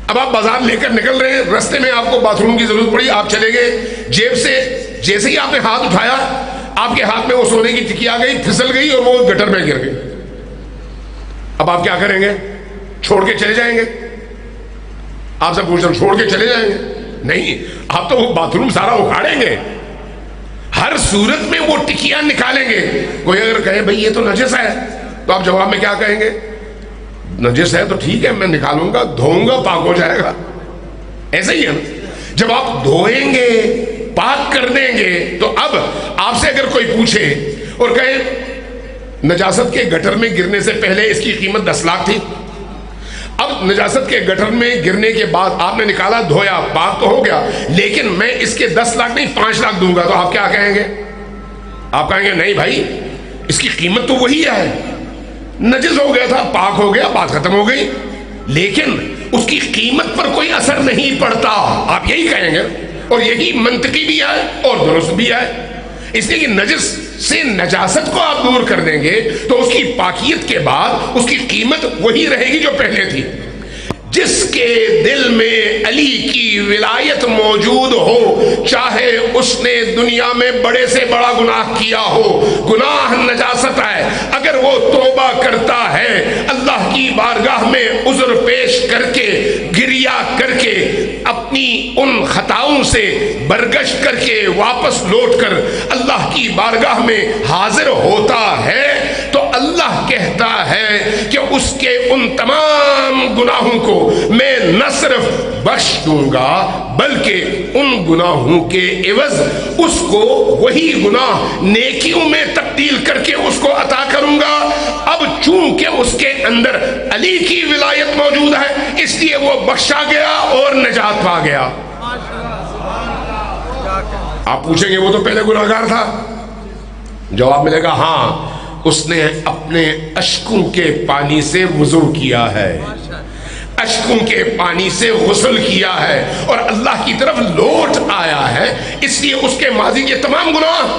اب آپ بازار لے کر نکل رہے ہیں، رستے میں آپ کو باتھ روم کی ضرورت پڑی، آپ چلے گئے، جیب سے جیسے ہی آپ نے ہاتھ اٹھایا آپ کے ہاتھ میں وہ سونے کی ٹکیا آ گئی، پھسل گئی اور وہ گٹر میں گر گئی. اب آپ کیا کریں گے؟ چھوڑ کے چلے جائیں گے؟ آپ سے پوچھ رہا ہوں، چھوڑ کے چلے جائیں گے؟ نہیں، آپ تو وہ باتھ روم سارا اکھاڑیں گے، ہر صورت میں وہ ٹکیا نکالیں گے. کوئی اگر کہے بھئی یہ تو نجس ہے تو آپ جواب میں کیا کہیں گے؟ نجس ہے تو ٹھیک ہے میں نکالوں گا، دھوؤں گا، پاک ہو جائے گا. ایسا ہی ہے نا، جب آپ دھوئیں گے پاک کر دیں گے تو اب آپ سے اگر کوئی پوچھے اور کہے نجاست کے گٹر میں گرنے سے پہلے اس کی قیمت 10 لاکھ تھی، اب نجاست کے گٹر میں گرنے کے بعد آپ نے نکالا، دھویا، پاک تو ہو گیا، لیکن میں اس کے 10 لاکھ نہیں 5 لاکھ دوں گا، تو آپ کیا کہیں گے؟ آپ کہیں گے نہیں بھائی اس کی قیمت تو وہی ہے، نجس ہو گیا تھا، پاک ہو گیا، بات ختم ہو گئی، لیکن اس کی قیمت پر کوئی اثر نہیں پڑتا. آپ یہی کہیں گے اور یہی منطقی بھی ہے اور درست بھی ہے. اس لیے کہ نجس سے نجاست کو آپ دور کر دیں گے تو اس کی پاکیت کے بعد اس کی قیمت وہی رہے گی جو پہلے تھی. جس کے دل میں علی کی ولایت موجود ہو، چاہے اس نے دنیا میں بڑے سے بڑا گناہ کیا ہو، گناہ نجاست ہے، اگر وہ توبہ کرتا ہے اللہ کی بارگاہ میں عذر پیش کر کے، گریہ کر کے، اپنی ان خطاؤں سے برگشت کر کے واپس لوٹ کر اللہ کی بارگاہ میں حاضر ہوتا ہے تو اللہ کہتا ہے کہ اس کے ان تمام گناہوں کو میں نہ صرف بخش دوں گا بلکہ ان گناہوں کے عوض اس کو وہی گناہ نیکیوں میں تبدیل کر کے اس کو عطا کروں گا. اب چونکہ اس کے اندر علی کی ولایت موجود ہے اس لیے وہ بخشا گیا اور نجات پا گیا. آپ پوچھیں گے وہ تو پہلے گناہگار تھا، جواب ملے گا ہاں اس نے اپنے اشکوں کے پانی سے وضو کیا ہے، اشکوں کے پانی سے غسل کیا ہے اور اللہ کی طرف لوٹ آیا ہے، اس لیے اس کے ماضی کے تمام گناہ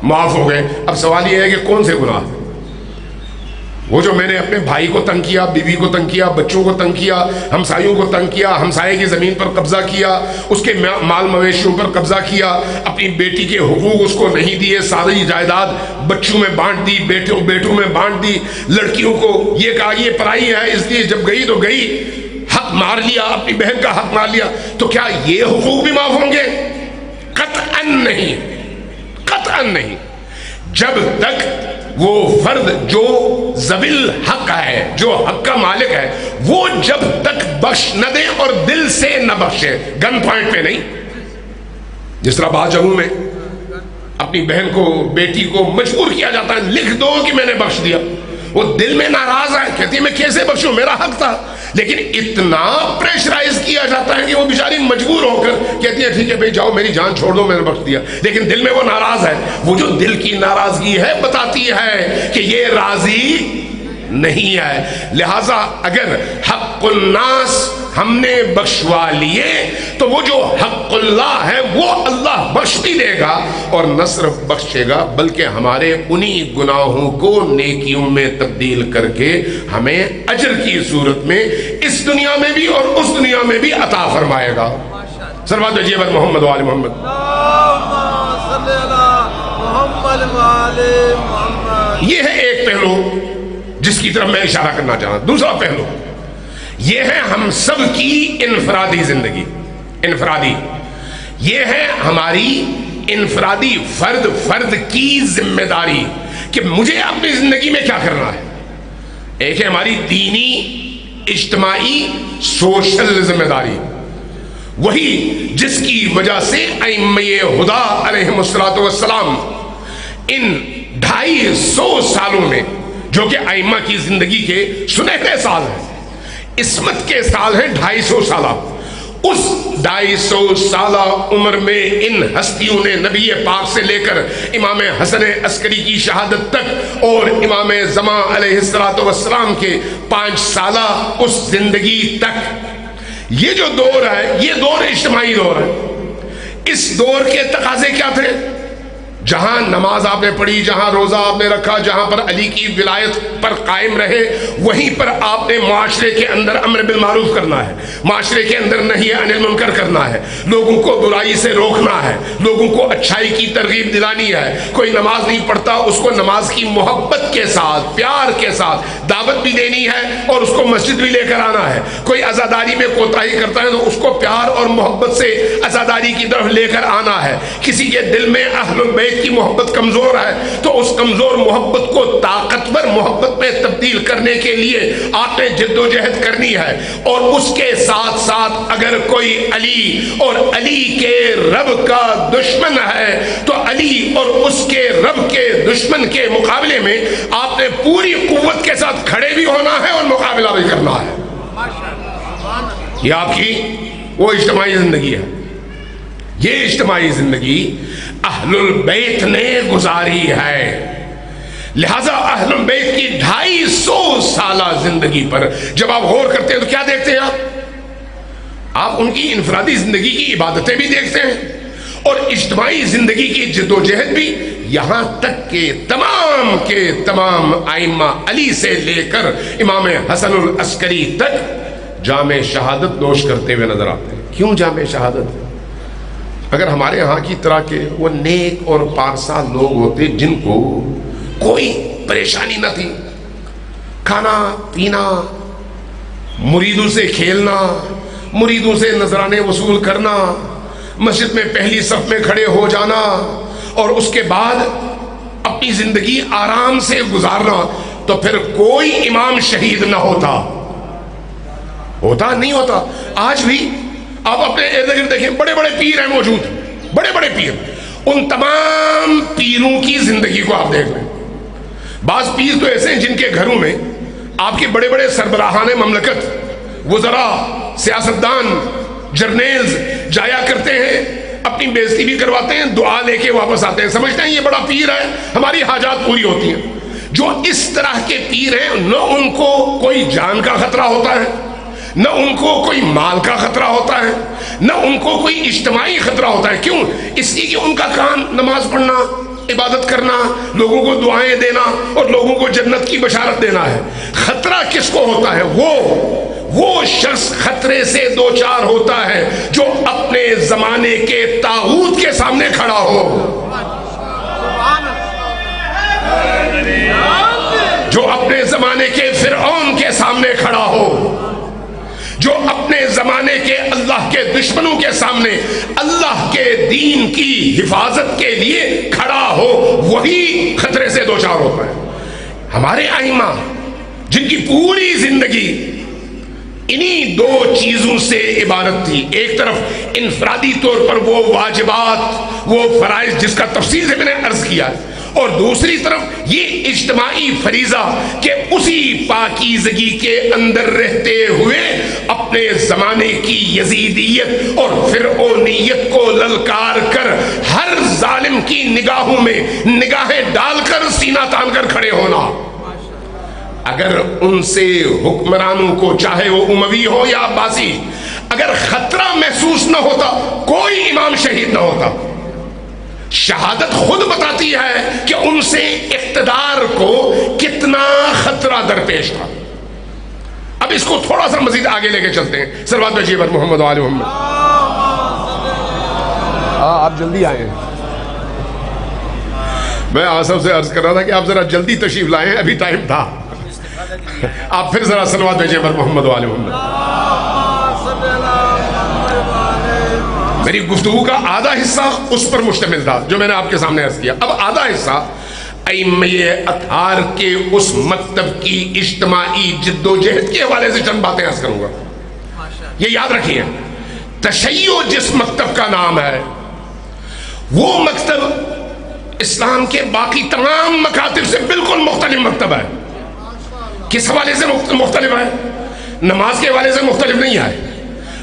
معاف ہو گئے. اب سوال یہ ہے کہ کون سے گناہ؟ وہ جو میں نے اپنے بھائی کو تنگ کیا، بیوی کو تنگ کیا، بچوں کو تنگ کیا، ہمسایوں کو تنگ کیا، ہمسائے کی زمین پر قبضہ کیا، اس کے مال مویشیوں پر قبضہ کیا، اپنی بیٹی کے حقوق اس کو نہیں دیے، ساری جائیداد بچوں میں بانٹ دی، بیٹوں میں بانٹ دی، لڑکیوں کو یہ کہا یہ پرائی ہے اس لیے جب گئی تو گئی، حق مار لیا، اپنی بہن کا حق مار لیا، تو کیا یہ حقوق بھی معاف ہوں گے؟ قطعاً نہیں، قطعاً نہیں۔ جب تک وہ فرد جو ذوی الحق ہے، جو حق کا مالک ہے، وہ جب تک بخش نہ دے اور دل سے نہ بخشے، گن پوائنٹ پہ نہیں۔ جس طرح بعض جگہوں میں اپنی بہن کو، بیٹی کو مجبور کیا جاتا ہے، لکھ دو کہ میں نے بخش دیا، وہ دل میں ناراض ہے، کہتی ہے میں کیسے بخشوں، میرا حق تھا، لیکن اتنا پریشرائز کیا جاتا ہے کہ وہ بیچاری مجبور ہو کر کہتی ہے ٹھیک ہے بھائی جاؤ میری جان چھوڑ دو میں نے بخش دیا، لیکن دل میں وہ ناراض ہے۔ وہ جو دل کی ناراضگی ہے بتاتی ہے کہ یہ راضی نہیں ہے۔ لہذا اگر حق الناس ہم نے بخشوا لیے تو وہ جو حق اللہ ہے وہ اللہ بخش بھی دے گا، اور نہ صرف بخشے گا بلکہ ہمارے انہی گناہوں کو نیکیوں میں تبدیل کر کے ہمیں اجر کی صورت میں اس دنیا میں بھی اور اس دنیا میں بھی عطا فرمائے گا۔ صلوات بھیجیے بر محمد و آل محمد۔ یہ ہے ایک پہلو جس کی طرف میں اشارہ کرنا چاہتا ہوں۔ دوسرا پہلو یہ ہے ہم سب کی انفرادی زندگی، انفرادی، یہ ہے ہماری انفرادی فرد کی ذمہ داری کہ مجھے اپنی زندگی میں کیا کرنا ہے۔ ایک ہے ہماری دینی، اجتماعی، سوشل ذمہ داری، وہی جس کی وجہ سے ائمہ ہدی علیہم الصلوۃ والسلام ان 250 سالوں میں، جو کہ ائمہ کی زندگی کے سنہرے سال ہیں، عصمت کے سال ہیں 250 سالہ، اس 250 سالہ عمر میں ان ہستیوں نے نبی پاک سے لے کر امام حسن عسکری کی شہادت تک اور امام زمان علیہ السلام کے 5 سالہ اس زندگی تک، یہ جو دور ہے یہ دور اجتماعی دور ہے۔ اس دور کے تقاضے کیا تھے؟ جہاں نماز آپ نے پڑھی، جہاں روزہ آپ نے رکھا، جہاں پر علی کی ولایت پر قائم رہے، وہیں پر آپ نے معاشرے کے اندر امر بالمعروف کرنا ہے، معاشرے کے اندر نہی عن المنکر کرنا ہے، لوگوں کو برائی سے روکنا ہے، لوگوں کو اچھائی کی ترغیب دلانی ہے۔ کوئی نماز نہیں پڑھتا اس کو نماز کی محبت کے ساتھ، پیار کے ساتھ دعوت بھی دینی ہے اور اس کو مسجد بھی لے کر آنا ہے۔ کوئی عزاداری میں کوتاہی کرتا ہے تو اس کو پیار اور محبت سے عزاداری کی طرف لے کر آنا ہے۔ کسی کے دل میں اہل البیت کی محبت کمزور ہے تو اس کمزور محبت کو طاقتور محبت میں تبدیل کرنے کے لیے آپ نے جد و جہد کرنی ہے۔ اور اس کے ساتھ ساتھ اگر کوئی علی اور علی کے رب کا دشمن ہے تو علی اور اس کے رب کے دشمن کے مقابلے میں آپ نے پوری قوت کے ساتھ کھڑے بھی ہونا ہے اور مقابلہ بھی کرنا ہے۔ یہ آپ کی وہ اجتماعی زندگی ہے۔ یہ اجتماعی زندگی اہل البیت نے گزاری ہے، لہذا اہل البیت کی 250 سالہ زندگی پر جب آپ غور کرتے ہیں تو کیا دیکھتے ہیں؟ آپ ان کی انفرادی زندگی کی عبادتیں بھی دیکھتے ہیں اور اجتماعی زندگی کی جد و جہد بھی، یہاں تک کہ تمام کے تمام ائمہ علی سے لے کر امام حسن العسکری تک جام شہادت نوش کرتے ہوئے نظر آتے ہیں۔ کیوں جام شہادت؟ اگر ہمارے ہاں کی طرح کے وہ نیک اور پارسا لوگ ہوتے جن کو کوئی پریشانی نہ تھی، کھانا پینا، مریدوں سے کھیلنا، مریدوں سے نذرانے وصول کرنا، مسجد میں پہلی صف میں کھڑے ہو جانا اور اس کے بعد اپنی زندگی آرام سے گزارنا، تو پھر کوئی امام شہید نہ ہوتا نہیں ہوتا۔ آج بھی آپ اپنے ارد گرد دیکھیں، بڑے بڑے پیر ہیں موجود، بڑے بڑے پیر، ان تمام پیروں کی زندگی کو آپ دیکھ لیں۔ بعض پیر تو ایسے ہیں جن کے گھروں میں آپ کے بڑے بڑے سربراہان مملکت، وزراء، سیاستدان، جرنیلز جایا کرتے ہیں، اپنی بےزتی بھی کرواتے ہیں، دعا لے کے واپس آتے ہیں، سمجھتے ہیں یہ بڑا پیر ہے، ہماری حاجات پوری ہوتی ہیں۔ جو اس طرح کے پیر ہیں نہ ان کو کوئی جان کا خطرہ ہوتا ہے، نہ ان کو کوئی مال کا خطرہ ہوتا ہے، نہ ان کو کوئی اجتماعی خطرہ ہوتا ہے۔ کیوں؟ اس لیے کہ ان کا کام نماز پڑھنا، عبادت کرنا، لوگوں کو دعائیں دینا اور لوگوں کو جنت کی بشارت دینا ہے۔ خطرہ کس کو ہوتا ہے؟ وہ شخص خطرے سے دوچار ہوتا ہے جو اپنے زمانے کے طاغوت کے سامنے کھڑا ہو، جو اپنے زمانے کے فرعون کے سامنے کھڑا ہو، جو اپنے زمانے کے اللہ کے دشمنوں کے سامنے اللہ کے دین کی حفاظت کے لیے کھڑا ہو، وہی خطرے سے دوچار ہوتا ہے۔ ہمارے ائمہ جن کی پوری زندگی انہی دو چیزوں سے عبارت تھی، ایک طرف انفرادی طور پر وہ واجبات، وہ فرائض جس کا تفصیل سے میں نے عرض کیا، اور دوسری طرف یہ اجتماعی فریضہ کہ اسی پاکیزگی کے اندر رہتے ہوئے اپنے زمانے کی یزیدیت اور فرعونیت کو للکار کر ہر ظالم کی نگاہوں میں نگاہیں ڈال کر سینہ تان کر کھڑے ہونا۔ اگر ان سے حکمرانوں کو، چاہے وہ اموی ہو یا عباسی، اگر خطرہ محسوس نہ ہوتا، کوئی امام شہید نہ ہوتا۔ شہادت خود بتاتی ہے کہ ان سے اقتدار کو کتنا خطرہ درپیش تھا۔ اب اس کو تھوڑا سا مزید آگے لے کے چلتے ہیں۔ صلوات بھیجیے بر محمد و آل محمد۔ آپ جلدی آئیں، میں آصف سے عرض کر رہا تھا کہ آپ ذرا جلدی تشریف لائیں، ابھی ٹائم تھا۔ آپ پھر ذرا صلوات بھیجیے بر محمد و آل محمد۔ میری گفتگو کا آدھا حصہ اس پر مشتمل تھا جو میں نے آپ کے سامنے عرض کیا۔ اب آدھا حصہ ائمہ اطہار کے اس مکتب کی اجتماعی جد و جہد کے حوالے سے چند باتیں عرض کروں گا۔ یہ یاد رکھیے، تشیع جس مکتب کا نام ہے، وہ مکتب اسلام کے باقی تمام مکاتب سے بالکل مختلف مکتب ہے۔ کس حوالے سے مختلف ہے؟ نماز کے حوالے سے مختلف نہیں ہے،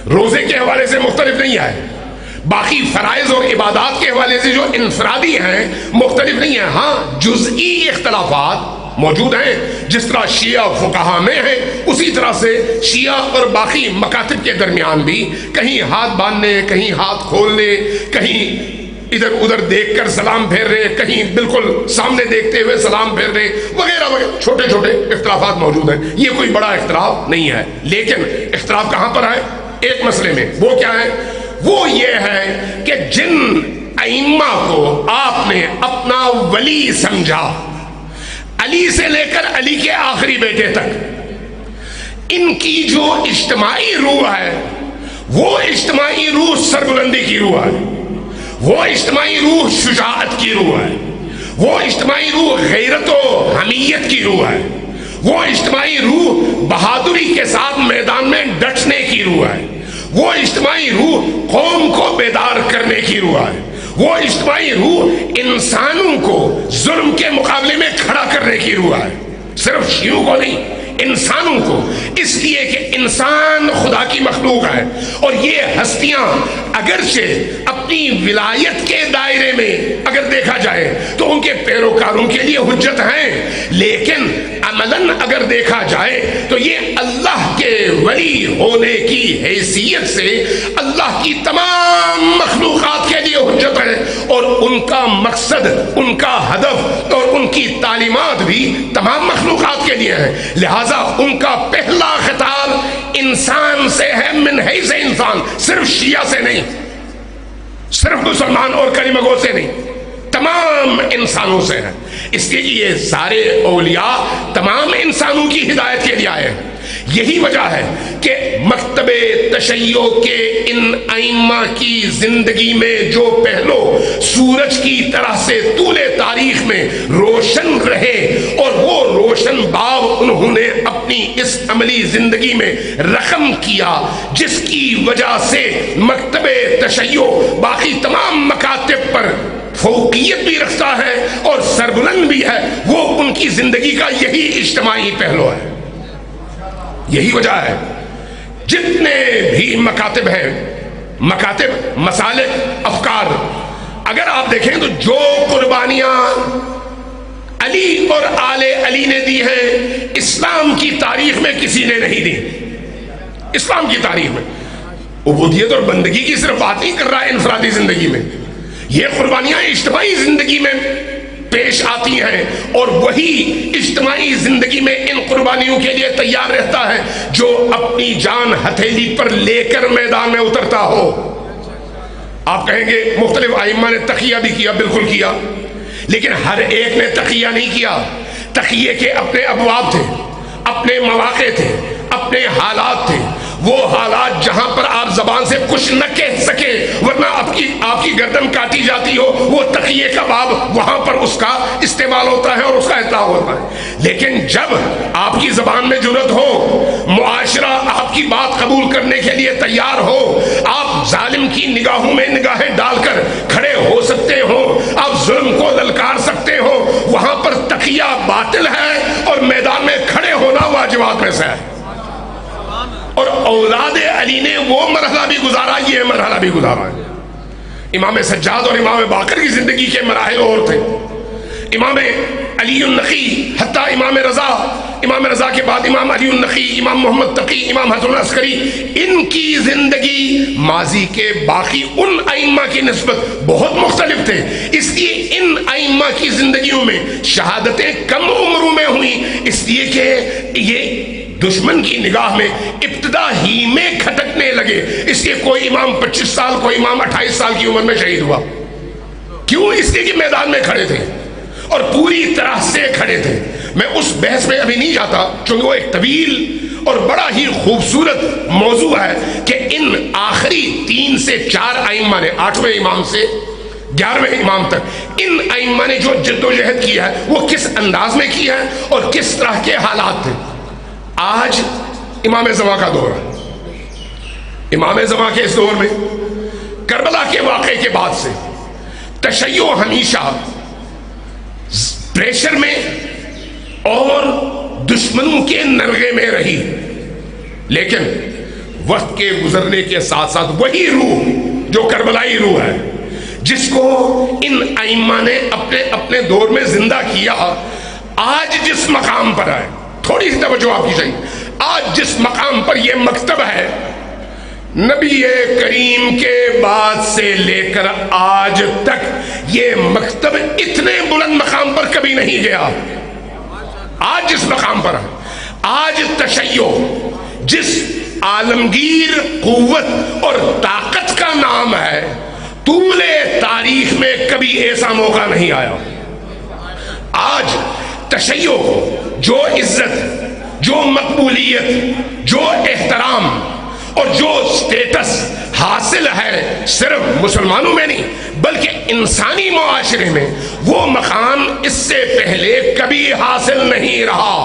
روزے کے حوالے سے مختلف نہیں ہے، باقی فرائض اور عبادات کے حوالے سے جو انفرادی ہیں مختلف نہیں ہیں۔ ہاں جزئی اختلافات موجود ہیں، جس طرح شیعہ فقہا میں ہیں اسی طرح سے شیعہ اور باقی مکاتب کے درمیان بھی کہیں ہاتھ باندھنے، کہیں ہاتھ کھولنے، کہیں ادھر ادھر دیکھ کر سلام پھیر رہے، کہیں بالکل سامنے دیکھتے ہوئے سلام پھیر رہے، وغیرہ وغیرہ چھوٹے چھوٹے اختلافات موجود ہیں۔ یہ کوئی بڑا اختلاف نہیں ہے، لیکن اختلاف کہاں پر ہے؟ ایک مسئلے میں۔ وہ کیا ہے؟ وہ یہ ہے کہ جن ائمہ کو آپ نے اپنا ولی سمجھا، علی سے لے کر علی کے آخری بیٹے تک، ان کی جو اجتماعی روح ہے وہ اجتماعی روح سربلندی کی روح ہے، وہ اجتماعی روح شجاعت کی روح ہے، وہ اجتماعی روح غیرت و حمیت کی روح ہے، وہ اجتماعی روح بہادری کے ساتھ میدان میں ڈٹنے کی روح ہے، وہ اجتماعی روح قوم کو بیدار کرنے کی روح ہے، وہ اجتماعی روح انسانوں کو ظلم کے مقابلے میں کھڑا کرنے کی روح ہے، صرف شیعوں کو نہیں، انسانوں کو، اس لیے کہ انسان خدا کی مخلوق ہے، اور یہ ہستیاں اگرچہ اپنی ولایت کے دائرے میں اگر دیکھا جائے تو ان کے پیروکاروں کے لیے حجت ہیں، لیکن عملاً اگر دیکھا جائے تو یہ اللہ کے ولی ہونے کی حیثیت سے اللہ کی تمام مخلوقات کے لیے حجت ہے، اور ان کا مقصد، ان کا ہدف اور ان کی تعلیمات بھی تمام مخلوقات کے لیے ہے۔ لہذا ان کا پہلا خطاب انسان سے ہے، من حیث انسان، صرف شیعہ سے نہیں، صرف مسلمان اور کلمہ گو سے نہیں، تمام انسانوں سے ہے۔ اس لیے یہ سارے اولیاء تمام انسانوں کی ہدایت کے لیے آئے ہیں۔ یہی وجہ ہے کہ مکتب تشیع کے ان ائمہ کی زندگی میں جو پہلو سورج کی طرح سے طول تاریخ میں روشن رہے، اور وہ روشن باب انہوں نے اپنی اس عملی زندگی میں رقم کیا، جس کی وجہ سے مکتب تشیع باقی تمام مکاتب پر فوقیت بھی رکھتا ہے اور سربلند بھی ہے، وہ ان کی زندگی کا یہی اجتماعی پہلو ہے۔ یہی وجہ ہے جتنے بھی مکاتب ہیں، مکاتب، مسالک، افکار، اگر آپ دیکھیں تو جو قربانیاں علی اور آل علی نے دی ہیں اسلام کی تاریخ میں کسی نے نہیں دی۔ اسلام کی تاریخ میں عبودیت اور بندگی کی صرف بات نہیں کر رہا ہے انفرادی زندگی میں، یہ قربانیاں اجتماعی زندگی میں پیش آتی ہیں، اور وہی اجتماعی زندگی میں ان قربانیوں کے لیے تیار رہتا ہے جو اپنی جان ہتھیلی پر لے کر میدان میں اترتا ہو۔ آپ کہیں گے مختلف ائمہ نے تقیہ بھی کیا، بالکل کیا، لیکن ہر ایک نے تقیہ نہیں کیا۔ تقیے کے اپنے ابواب تھے، اپنے مواقع تھے، اپنے حالات تھے۔ وہ حالات جہاں پر آپ زبان سے کچھ نہ کہہ سکے ورنہ آپ کی گردن کاٹی جاتی ہو، وہ تقیے کا باب وہاں پر اس کا استعمال ہوتا ہے اور اس کا اطلاق ہوتا ہے. لیکن جب آپ کی زبان میں جرأت ہو، معاشرہ آپ کی بات قبول کرنے کے لیے تیار ہو، آپ ظالم کی نگاہوں میں نگاہیں ڈال کر کھڑے ہو سکتے ہو، آپ ظلم کو للکار سکتے ہو، وہاں پر تقیہ باطل ہے اور میدان میں کھڑے ہونا واجبات میں سے ہے. اور اولاد علی نے وہ مرحلہ بھی گزارا، یہ مرحلہ بھی گزارا ہے. امام سجاد اور امام باقر کی زندگی کے مراحل اور تھے. امام علی النقی حتیٰ امام رضا کے بعد امام علی النقی، امام محمد تقی، امام حسن العسکری، ان کی زندگی ماضی کے باقی ان ائمہ کی نسبت بہت مختلف تھے. اس لیے ان ائمہ کی زندگیوں میں شہادتیں کم عمروں میں ہوئیں، اس لیے کہ یہ دشمن کی نگاہ میں ابتدا ہی میں کھٹکنے لگے. اس لیے کوئی امام 25 سال، کوئی امام 28 سال کی عمر میں شہید ہوا. کیوں؟ اس لیے کہ میدان میں کھڑے تھے اور پوری طرح سے کھڑے تھے. میں اس بحث میں ابھی نہیں جاتا چونکہ وہ ایک طویل اور بڑا ہی خوبصورت موضوع ہے کہ ان آخری 3 سے 4 ائمہ نے، 8ویں امام سے 11ویں امام تک، ان ائمہ نے جو جد و جہد کی ہے وہ کس انداز میں کی ہے اور کس طرح کے حالات تھے. آج امام زمان کا دور ہے. امام زمان کے اس دور میں کربلا کے واقعے کے بعد سے تشیع ہمیشہ پریشر میں اور دشمنوں کے نرغے میں رہی، لیکن وقت کے گزرنے کے ساتھ ساتھ وہی روح جو کربلائی روح ہے جس کو ان ائمہ نے اپنے دور میں زندہ کیا، آج جس مقام پر ہے، تھوڑی سی توجہ آپ کی چاہیے، آج جس مقام پر یہ مکتب ہے، نبی کریم کے بعد سے لے کر آج تک یہ مکتب اتنے بلند مقام پر کبھی نہیں گیا. آج جس مقام پر ہے، آج تشیع جس عالمگیر قوت اور طاقت کا نام ہے، طول تاریخ میں کبھی ایسا موقع نہیں آیا. آج تشیع جو عزت، جو مقبولیت، جو احترام اور جو سٹیٹس حاصل ہے صرف مسلمانوں میں نہیں بلکہ انسانی معاشرے میں، وہ مقام اس سے پہلے کبھی حاصل نہیں رہا.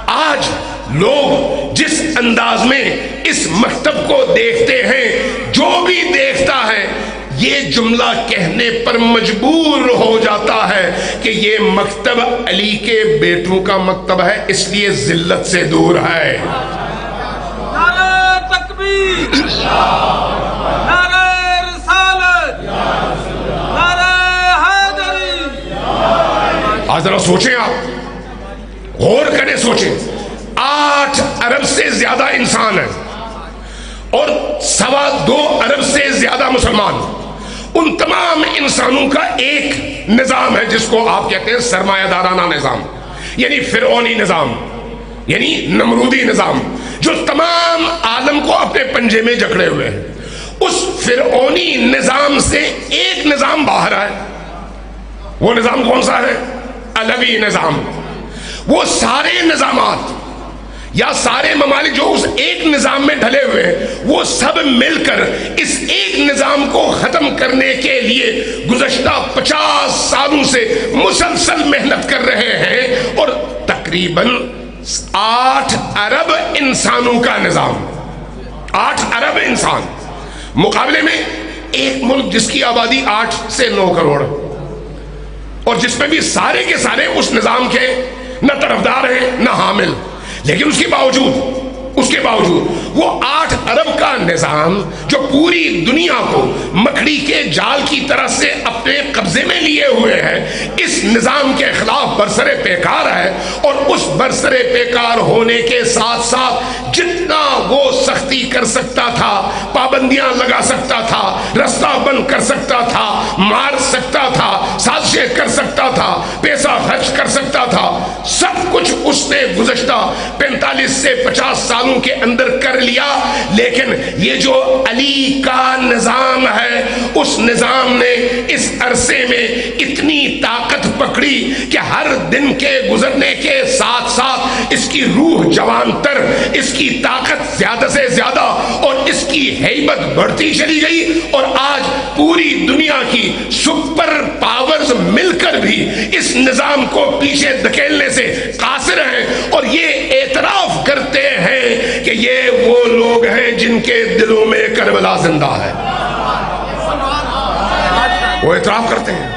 آج لوگ جس انداز میں اس مکتب کو دیکھتے ہیں، جو بھی دیکھتا ہے یہ جملہ کہنے پر مجبور ہو جاتا ہے کہ یہ مکتب علی کے بیٹوں کا مکتب ہے، اس لیے ذلت سے دور ہے. آج ذرا سوچیں، آپ غور کریں، سوچیں. 8 ارب سے زیادہ انسان ہیں اور 2.25 ارب سے زیادہ مسلمان. ان تمام انسانوں کا ایک نظام ہے جس کو آپ کہتے ہیں سرمایہ دارانہ نظام، یعنی فرعونی نظام، یعنی نمرودی نظام، جو تمام عالم کو اپنے پنجے میں جکڑے ہوئے ہیں. اس فرعونی نظام سے ایک نظام باہر ہے. وہ نظام کون سا ہے؟ علوی نظام. وہ سارے نظامات یا سارے ممالک جو اس ایک نظام میں ڈھلے ہوئے ہیں، وہ سب مل کر اس ایک نظام کو ختم کرنے کے لیے گزشتہ 50 سالوں سے مسلسل محنت کر رہے ہیں. اور تقریباً 8 ارب انسانوں کا نظام، 8 ارب انسان، مقابلے میں ایک ملک جس کی آبادی 8 سے 9 کروڑ اور جس میں بھی سارے کے سارے اس نظام کے نہ طرفدار ہیں نہ حامل، لیکن اس کے باوجود وہ 8 ارب کا نظام جو پوری دنیا کو مکڑی کے جال کی طرح سے اپنے قبضے میں لیے ہوئے ہے، اس نظام کے خلاف برسر پیکار ہے. اور اس برسر پیکار ہونے کے ساتھ ساتھ جتنا وہ سختی کر سکتا تھا، پابندیاں لگا سکتا تھا، رستہ بند کر سکتا تھا، مار سکتا تھا، سازشیں کر سکتا تھا، پیسہ خرچ کر سکتا تھا، سب کچھ اس نے گزشتہ 45 سے 50 سالوں کے اندر کر لیا. لیکن یہ جو علی کا نظام ہے، اس نظام نے اس عرصے میں اتنی طاقت پکڑی کہ ہر دن کے گزرنے کے ساتھ ساتھ اس کی روح جوان تر، اس کی طاقت زیادہ سے زیادہ اور اس کی ہیبت بڑھتی چلی گئی. اور آج پوری دنیا کی سپر پاورز مل کر بھی اس نظام کو پیچھے دھکیلنے سے قاصر ہیں، اور یہ اعتراف کرتے ہیں کہ یہ وہ لوگ ہیں جن کے دلوں میں کربلا زندہ ہے. وہ اعتراف کرتے ہیں.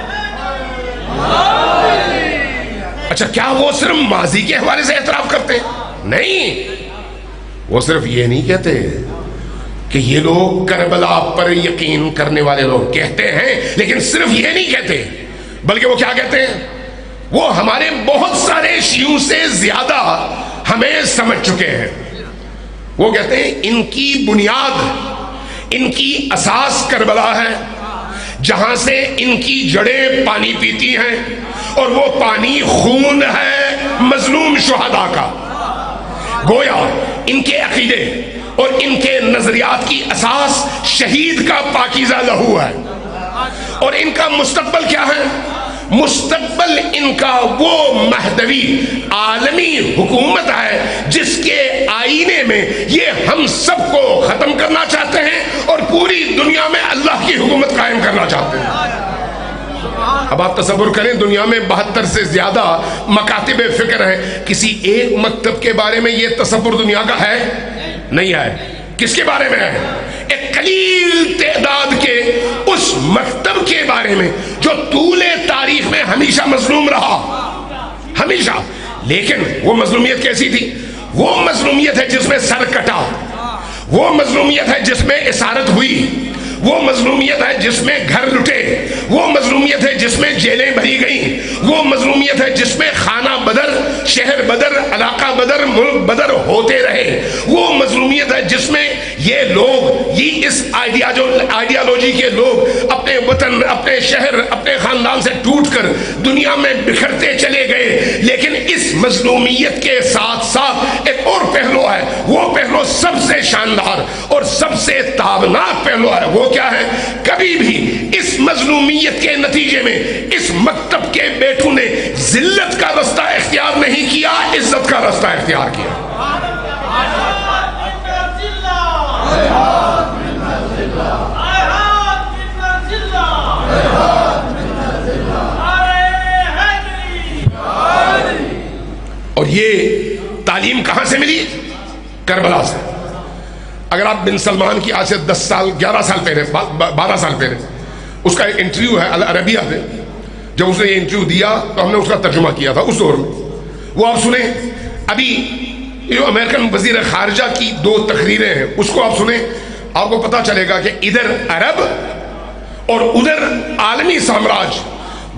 اچھا، کیا وہ صرف ماضی کے حوالے سے اعتراف کرتے ہیں؟ نہیں، وہ صرف یہ نہیں کہتے کہ یہ لوگ کربلا پر یقین کرنے والے لوگ، کہتے ہیں لیکن صرف یہ نہیں کہتے، بلکہ وہ کیا کہتے ہیں؟ وہ ہمارے بہت سارے شیعوں سے زیادہ ہمیں سمجھ چکے ہیں. وہ کہتے ہیں ان کی بنیاد، ان کی اساس کربلا ہے، جہاں سے ان کی جڑیں پانی پیتی ہیں، اور وہ پانی خون ہے مظلوم شہداء کا. گویا ان کے عقیدے اور ان کے نظریات کی اساس شہید کا پاکیزہ لہو ہے. اور ان کا مستقبل کیا ہے؟ مستقبل ان کا وہ مہدوی عالمی حکومت ہے جس کے آئینے میں یہ ہم سب کو ختم کرنا چاہتے ہیں اور پوری دنیا میں اللہ کی حکومت قائم کرنا چاہتے ہیں. اب آپ تصور کریں، دنیا میں 72 سے زیادہ مکاتب فکر ہیں، کسی ایک مکتب کے بارے میں یہ تصور دنیا کا ہے؟ نہیں ہے. کس کے بارے میں ہے؟ ایک قلیل تعداد کے اس مکتب کے بارے میں جو طول تاریخ میں ہمیشہ مظلوم رہا، ہمیشہ. لیکن وہ مظلومیت کیسی تھی؟ وہ مظلومیت ہے جس میں سر کٹا، وہ مظلومیت ہے جس میں اسارت ہوئی، وہ مظلومیت ہے جس میں گھر لٹے، وہ مظلومیت ہے جس میں جیلیں بھری گئیں، وہ مظلومیت ہے جس میں خانہ بدر، شہر بدر، علاقہ بدر، ملک بدر ہوتے رہے، وہ مظلومیت ہے جس میں یہ لوگ، یہ اس آئیڈیالوجی کے لوگ اپنے وطن، اپنے شہر، اپنے خاندان سے ٹوٹ کر دنیا میں بکھرتے چلے گئے. لیکن اس مظلومیت کے ساتھ ساتھ ایک اور پہلو ہے، وہ پہلو سب سے شاندار اور سب سے تابناک پہلو ہے. وہ کیا ہے؟ کبھی بھی اس مظلومیت کے نتیجے میں اس مکتب کے بیٹوں نے ذلت کا رستہ اختیار نہیں کیا، عزت کا رستہ اختیار کیا. اور یہ تعلیم کہاں سے ملی؟ کربلا سے. اگر آپ بن سلمان کی آج سے 10 سال 11 سال پہلے 12 سال پہلے اس کا ایک انٹرویو ہے العربیہ میں، جب اس نے یہ انٹرویو دیا تو ہم نے اس کا ترجمہ کیا تھا اس دور میں. وہ آپ سنیں. ابھی جو امریکن وزیر خارجہ کی 2 تقریریں ہیں، اس کو آپ سنیں، آپ کو پتا چلے گا کہ ادھر عرب اور ادھر عالمی سامراج،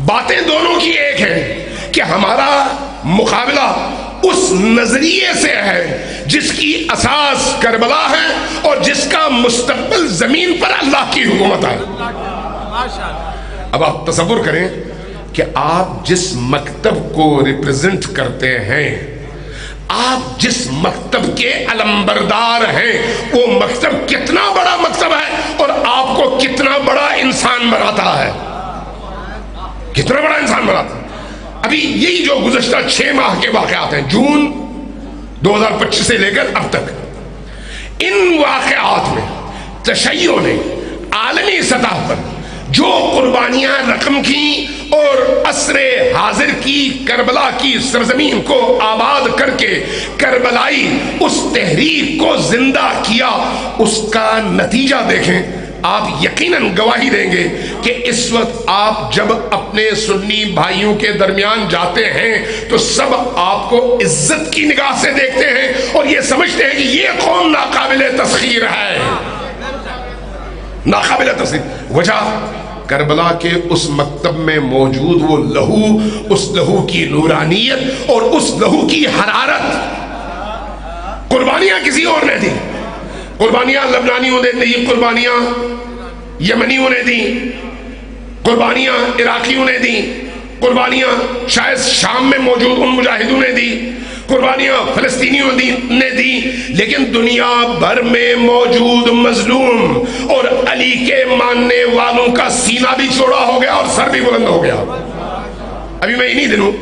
باتیں دونوں کی ایک ہے کہ ہمارا مقابلہ اس نظریے سے ہے جس کی اساس کربلا ہے اور جس کا مستقبل زمین پر اللہ کی حکومت ہے. اب آپ تصور کریں کہ آپ جس مکتب کو ریپرزنٹ کرتے ہیں، آپ جس مکتب کے علمبردار ہیں، وہ مکتب کتنا بڑا مکتب ہے اور آپ کو کتنا بڑا انسان بناتا ہے، کتنا بڑا انسان بناتا ہے. ابھی یہی جو گزشتہ 6 ماہ کے واقعات ہیں، جون 2025 سے لے کر اب تک، ان واقعات میں تشیع نے عالمی سطح پر جو قربانیاں رقم کی اور عصر حاضر کی کربلا کی سرزمین کو آباد کر کے کربلائی اس تحریک کو زندہ کیا، اس کا نتیجہ دیکھیں. آپ یقیناً گواہی دیں گے کہ اس وقت آپ جب اپنے سنی بھائیوں کے درمیان جاتے ہیں تو سب آپ کو عزت کی نگاہ سے دیکھتے ہیں اور یہ سمجھتے ہیں کہ یہ قوم ناقابل تسخیر ہے، ناقابل تسخیر. وجہ کربلا کے اس مکتب میں موجود وہ لہو، اس لہو کی نورانیت اور اس لہو کی حرارت. قربانیاں کسی اور نے دی. قربانیاں لبنانیوں نے دی، قربانیاں یمنیوں نے دی، قربانیاں عراقیوں نے دی، قربانیاں شاید شام میں موجود ان مجاہدوں نے دی، قربانیاں فلسطینیوں نے دی، لیکن دنیا بھر میں موجود مظلوم اور علی کے ماننے والوں کا سینہ بھی چوڑا ہو گیا اور سر بھی بلند ہو گیا۔ ابھی میں انہی دنوں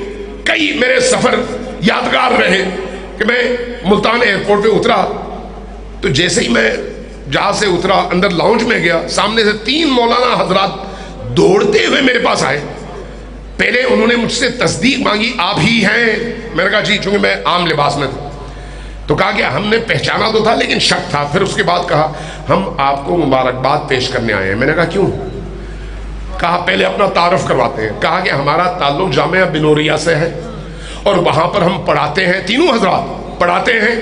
کئی میرے سفر یادگار رہے کہ میں ملتان ایئرپورٹ پہ اترا تو جیسے ہی میں جہاز سے اترا اندر لاؤنج میں گیا، سامنے سے 3 مولانا حضرات دوڑتے ہوئے میرے پاس آئے۔ پہلے انہوں نے مجھ سے تصدیق مانگی، آپ ہی ہیں؟ میں نے کہا جی، چونکہ میں عام لباس میں تھا تو کہا کہ ہم نے پہچانا تو تھا لیکن شک تھا۔ پھر اس کے بعد کہا ہم آپ کو مبارکباد پیش کرنے آئے ہیں۔ میں نے کہا کیوں؟ کہا پہلے اپنا تعارف کرواتے ہیں۔ کہا کہ ہمارا تعلق جامعہ بنوریا سے ہے اور وہاں پر ہم پڑھاتے ہیں، تینوں حضرات پڑھاتے ہیں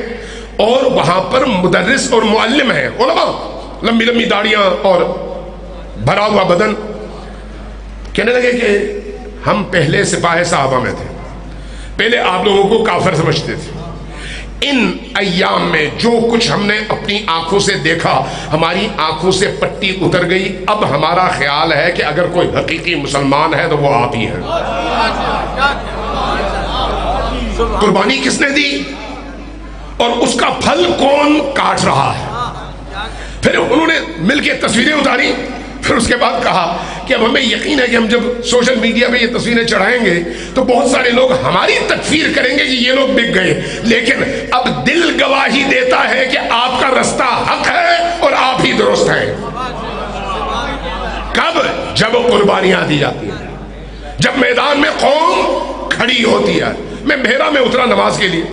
اور وہاں پر مدرس اور معلم ہیں، علماء، لمبی لمبی داڑیاں اور بھرا ہوا بدن۔ کہنے لگے کہ ہم پہلے سپاہ صحابہ میں تھے، پہلے آپ لوگوں کو کافر سمجھتے تھے، ان ایام میں جو کچھ ہم نے اپنی آنکھوں سے دیکھا ہماری آنکھوں سے پٹی اتر گئی، اب ہمارا خیال ہے کہ اگر کوئی حقیقی مسلمان ہے تو وہ آپ ہی ہیں۔ قربانی کس نے دی اور اس کا پھل کون کاٹ رہا ہے؟ پھر انہوں نے مل کے تصویریں اتاری، پھر اس کے بعد کہا کہ اب ہمیں یقین ہے کہ ہم جب سوشل میڈیا پہ یہ تصویریں چڑھائیں گے تو بہت سارے لوگ ہماری تکفیر کریں گے کہ یہ لوگ بک گئے، لیکن اب دل گواہی دیتا ہے کہ آپ کا رستہ حق ہے اور آپ ہی درست ہیں۔ کب؟ جب قربانیاں دی جاتی ہیں، جب میدان میں قوم کھڑی ہوتی ہے۔ میں بحیرہ میں اترا نماز کے لیے،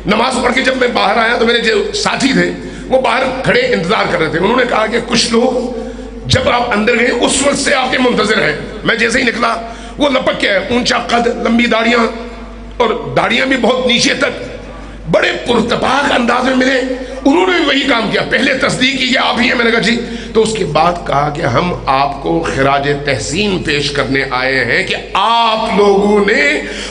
نماز پڑھ کے جب میں باہر آیا تو میرے جو ساتھی تھے وہ باہر کھڑے انتظار کر رہے تھے۔ انہوں نے کہا کہ کچھ لوگ جب آپ اندر گئے اس وقت سے آپ کے منتظر ہیں۔ میں جیسے ہی نکلا وہ لپک کے اونچا قد، لمبی داڑیاں اور داڑیاں بھی بہت نیچے تک، بڑے پرتپاک انداز میں ملے۔ انہوں نے بھی وہی کام کیا، پہلے تصدیق کی کہ آپ ہی ہیں۔ میں نے کہا جی، تو اس کے بعد کہا کہ ہم آپ کو خراج تحسین پیش کرنے آئے ہیں کہ آپ لوگوں نے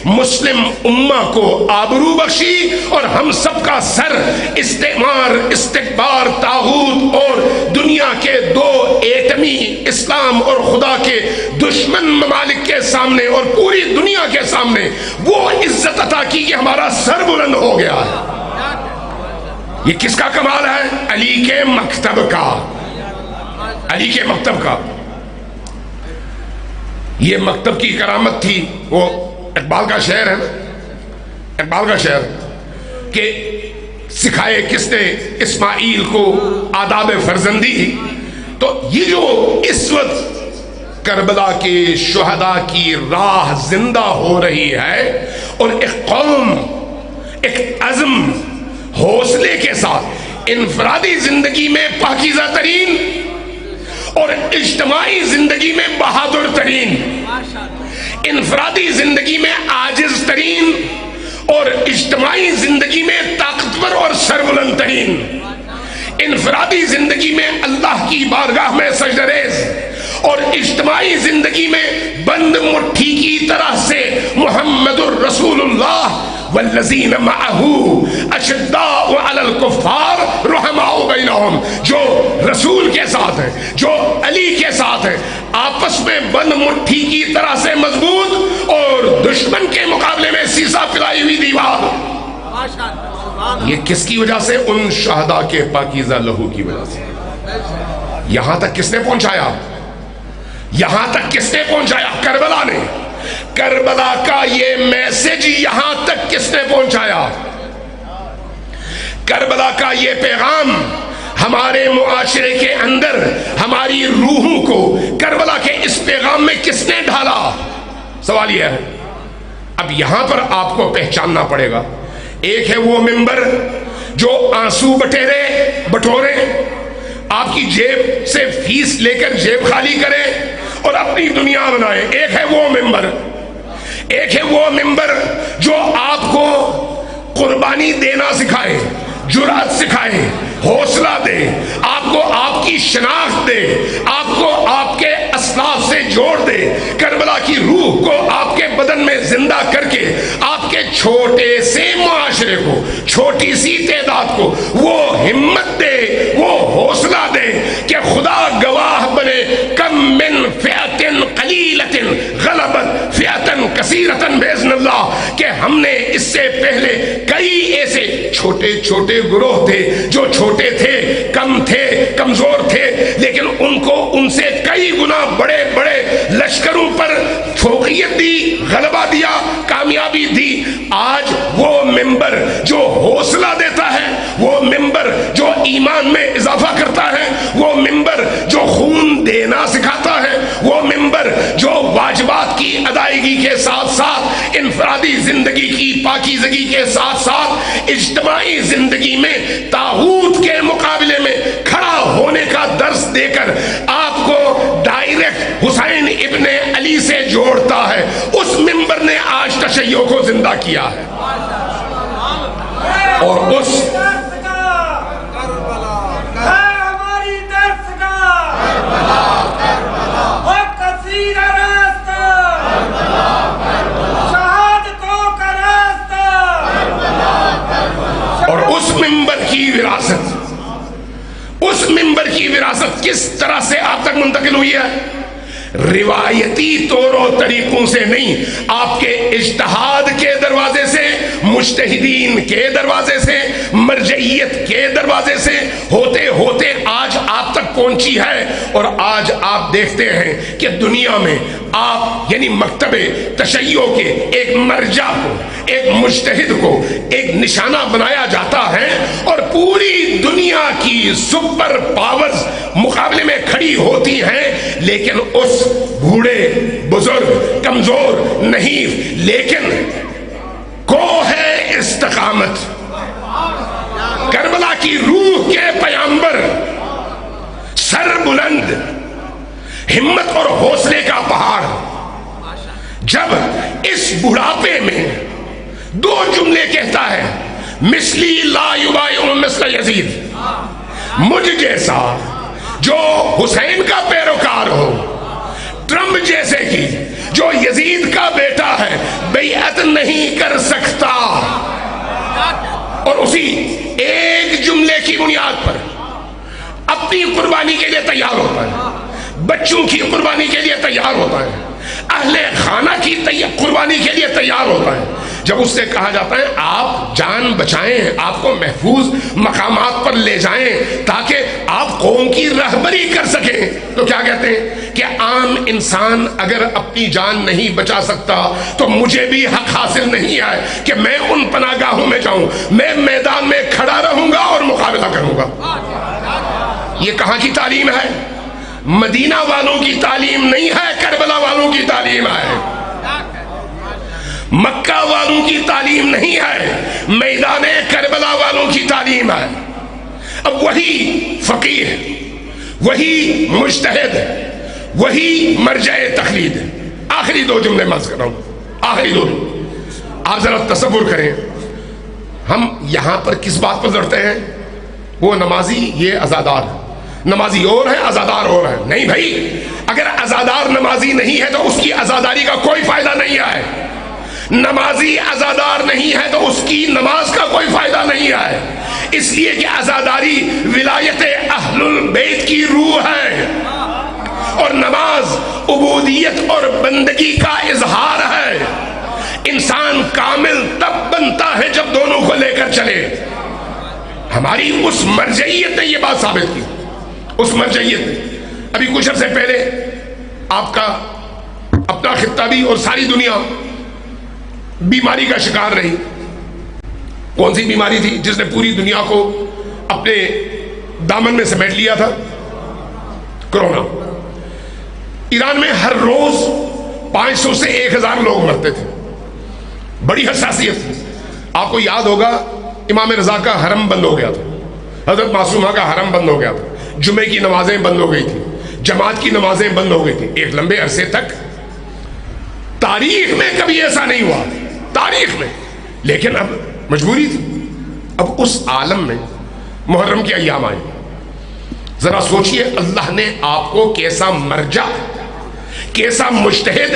مسلم امہ کو آبرو بخشی اور ہم سب کا سر استعمار، استکبار، طاغوت اور دنیا کے 2 ایٹمی اسلام اور خدا کے دشمن ممالک کے سامنے اور پوری دنیا کے سامنے وہ عزت عطا کی کہ ہمارا سر بلند ہو گیا ہے۔ یہ کس کا کمال ہے؟ علی کے مکتب کا، علی کے مکتب کا۔ یہ مکتب کی کرامت تھی۔ وہ اقبال کا شعر ہے نا، اقبال کا شعر کہ سکھائے کس نے اسماعیل کو آداب فرزندی، تو یہ جو اس وقت کربلا کے شہداء کی راہ زندہ ہو رہی ہے اور ایک قوم ایک عزم حوصلے کے ساتھ انفرادی زندگی میں پاکیزہ ترین اور اجتماعی زندگی میں بہادر ترین، انفرادی زندگی میں عاجز ترین اور اجتماعی زندگی میں طاقتور اور سربلند ترین، انفرادی زندگی میں اللہ کی بارگاہ میں سجدہ ریز اور اجتماعی زندگی میں بند مٹھی کی طرح سے محمد الرسول اللہ والذین معہ اشداء علی الکفار رحماء بینہم، جو رسول کے ساتھ ہے، جو علی کے ساتھ ہے، آپس میں بند مٹھی کی طرح سے مضبوط اور دشمن کے مقابلے میں سیسا پلائی ہوئی دیوار۔ یہ کس کی وجہ سے؟ ان شہداء کے پاکیزہ لہو کی وجہ سے۔ یہاں تک کس نے پہنچایا؟ یہاں تک کس نے پہنچایا؟ کربلا نے۔ کربلا کا یہ میسج یہاں تک کس نے پہنچایا؟ کربلا کا یہ پیغام ہمارے معاشرے کے اندر ہماری روحوں کو کربلا کے اس پیغام میں کس نے ڈھالا؟ سوال یہ ہے۔ اب یہاں پر آپ کو پہچاننا پڑے گا۔ ایک ہے وہ ممبر جو آنسو بٹورے آپ کی جیب سے فیس لے کر جیب خالی کرے اور اپنی دنیا بنائے۔ ایک ہے وہ ممبر، ایک ہے وہ ممبر جو آپ کو قربانی دینا سکھائے، جرأت سکھائے، حوصلہ دے، آپ کو آپ کی شناخت دے، آپ کو آپ کے اسلاف سے جوڑ دے، کربلا کی روح کو آپ کے بدن میں زندہ کر کے آپ کے چھوٹے سے معاشرے کو، چھوٹی سی تعداد کو وہ ہمت دے، وہ حوصلہ دے کہ خدا گواہ بنے، کم من فئۃ قلیلۃ غلبت فئۃ کثیرۃ باذن اللہ، کہ ہم نے اس سے پہلے کئی ایسے چھوٹے چھوٹے گروہ تھے جو چھوٹے تھے، کم تھے، کمزور تھے، لیکن ان کو ان سے کئی گنا بڑے بڑے لشکروں پر فوقیت دی، غلبہ دیا، کامیابی دی۔ آج وہ ممبر جو حوصلہ دیتا ہے، وہ ممبر جو ایمان میں اضافہ کرتا ہے، وہ ممبر جو خون دینا سکھاتا ہے، وہ ممبر جو واجبات کی ادائیگی کے ساتھ ساتھ انفرادی زندگی کی پاکیزگی کے ساتھ ساتھ اجتماعی زندگی میں طاغوت کے مقابلے میں کھڑا ہونے کا درس دے کر آپ کو ڈائریکٹ حسین ابن علی سے جوڑتا ہے، اس ممبر نے آج تشیع کو زندہ کیا ہے۔ اور اس ممبر کی وراثت کس طرح سے آپ تک منتقل ہوئی ہے؟ روایتی طور و طریقوں سے نہیں، آپ کے اجتہاد کے دروازے سے، مجتہدین کے دروازے سے، مرجعیت کے دروازے سے ہوتے ہوتے آج آپ تک پہنچی ہے۔ اور آج آپ دیکھتے ہیں کہ دنیا میں آپ یعنی مکتب تشیع کے ایک مرجع کو، ایک مجتہد کو ایک نشانہ بنایا جاتا ہے، اور پوری دنیا کی سپر پاورز مقابلے میں کھڑی ہوتی ہیں، لیکن اس بوڑھے بزرگ کمزور نہیں لیکن کو ہے استقامت، کربلا کی روح کے پیامبر، سر بلند، ہمت اور حوصلے کا پہاڑ، جب اس بڑھاپے میں دو جملے کہتا ہے، مثلی لا یبایع مثل یزید، مجھ جیسا جو حسین کا پیروکار ہو، ٹرمپ جیسے کی جو یزید کا بیٹا ہے، بیعت نہیں کر سکتا۔ اور اسی ایک جملے کی بنیاد پر اپنی قربانی کے لیے تیار ہوتا ہے، بچوں کی قربانی کے لیے تیار ہوتا ہے، اہل خانہ کی قربانی کے لیے تیار ہوتا ہے۔ جب اس سے کہا جاتا ہے آپ جان بچائیں، آپ کو محفوظ مقامات پر لے جائیں تاکہ آپ قوم کی رہبری کر سکیں، تو کیا کہتے ہیں کہ عام انسان اگر اپنی جان نہیں بچا سکتا تو مجھے بھی حق حاصل نہیں ہے کہ میں ان پناہگاہوں میں جاؤں، میں میدان میں کھڑا رہوں گا اور مقابلہ کروں گا۔ یہ کہاں کی تعلیم ہے؟ مدینہ والوں کی تعلیم نہیں ہے، کربلا والوں کی تعلیم ہے، مکہ والوں کی تعلیم نہیں ہے، میدان کربلا والوں کی تعلیم ہے۔ اب وہی فقیہ، وہی مجتہد، وہی مرجع تقلید۔ آخری دو جملے مز کر رہا ہوں، آخری دو۔ آپ ذرا تصور کریں، ہم یہاں پر کس بات پر لڑتے ہیں؟ وہ نمازی، یہ عزادار، نمازی اور ہے عزادار اور ہے۔ نہیں بھائی، اگر عزادار نمازی نہیں ہے تو اس کی عزاداری کا کوئی فائدہ نہیں ہے، نمازی عزادار نہیں ہے تو اس کی نماز کا کوئی فائدہ نہیں ہے، اس لیے کہ عزاداری ولایت اہل البیت کی روح ہے، اور نماز عبودیت اور بندگی کا اظہار ہے۔ انسان کامل تب بنتا ہے جب دونوں کو لے کر چلے۔ ہماری اس مرجعیت نے یہ بات ثابت کی، اس مرجعیت۔ ابھی کچھ عرصے پہلے آپ کا اپنا خطہ بھی اور ساری دنیا بیماری کا شکار رہی۔ کون سی بیماری تھی جس نے پوری دنیا کو اپنے دامن میں سمیٹ لیا تھا؟ کرونا۔ ایران میں ہر روز 500 سے 1000 لوگ مرتے تھے، بڑی حساسیت تھی۔ آپ کو یاد ہوگا امام رضا کا حرم بند ہو گیا تھا، حضرت معصومہ کا حرم بند ہو گیا تھا، جمعے کی نمازیں بند ہو گئی تھی، جماعت کی نمازیں بند ہو گئی تھی ایک لمبے عرصے تک۔ تاریخ میں کبھی ایسا نہیں ہوا، تاریخ میں، لیکن اب مجبوری تھی۔ اب اس عالم میں محرم کے ایام آئے، ذرا سوچئے اللہ نے آپ کو کیسا مرجع، کیسا مجتہد،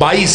22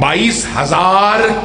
22,000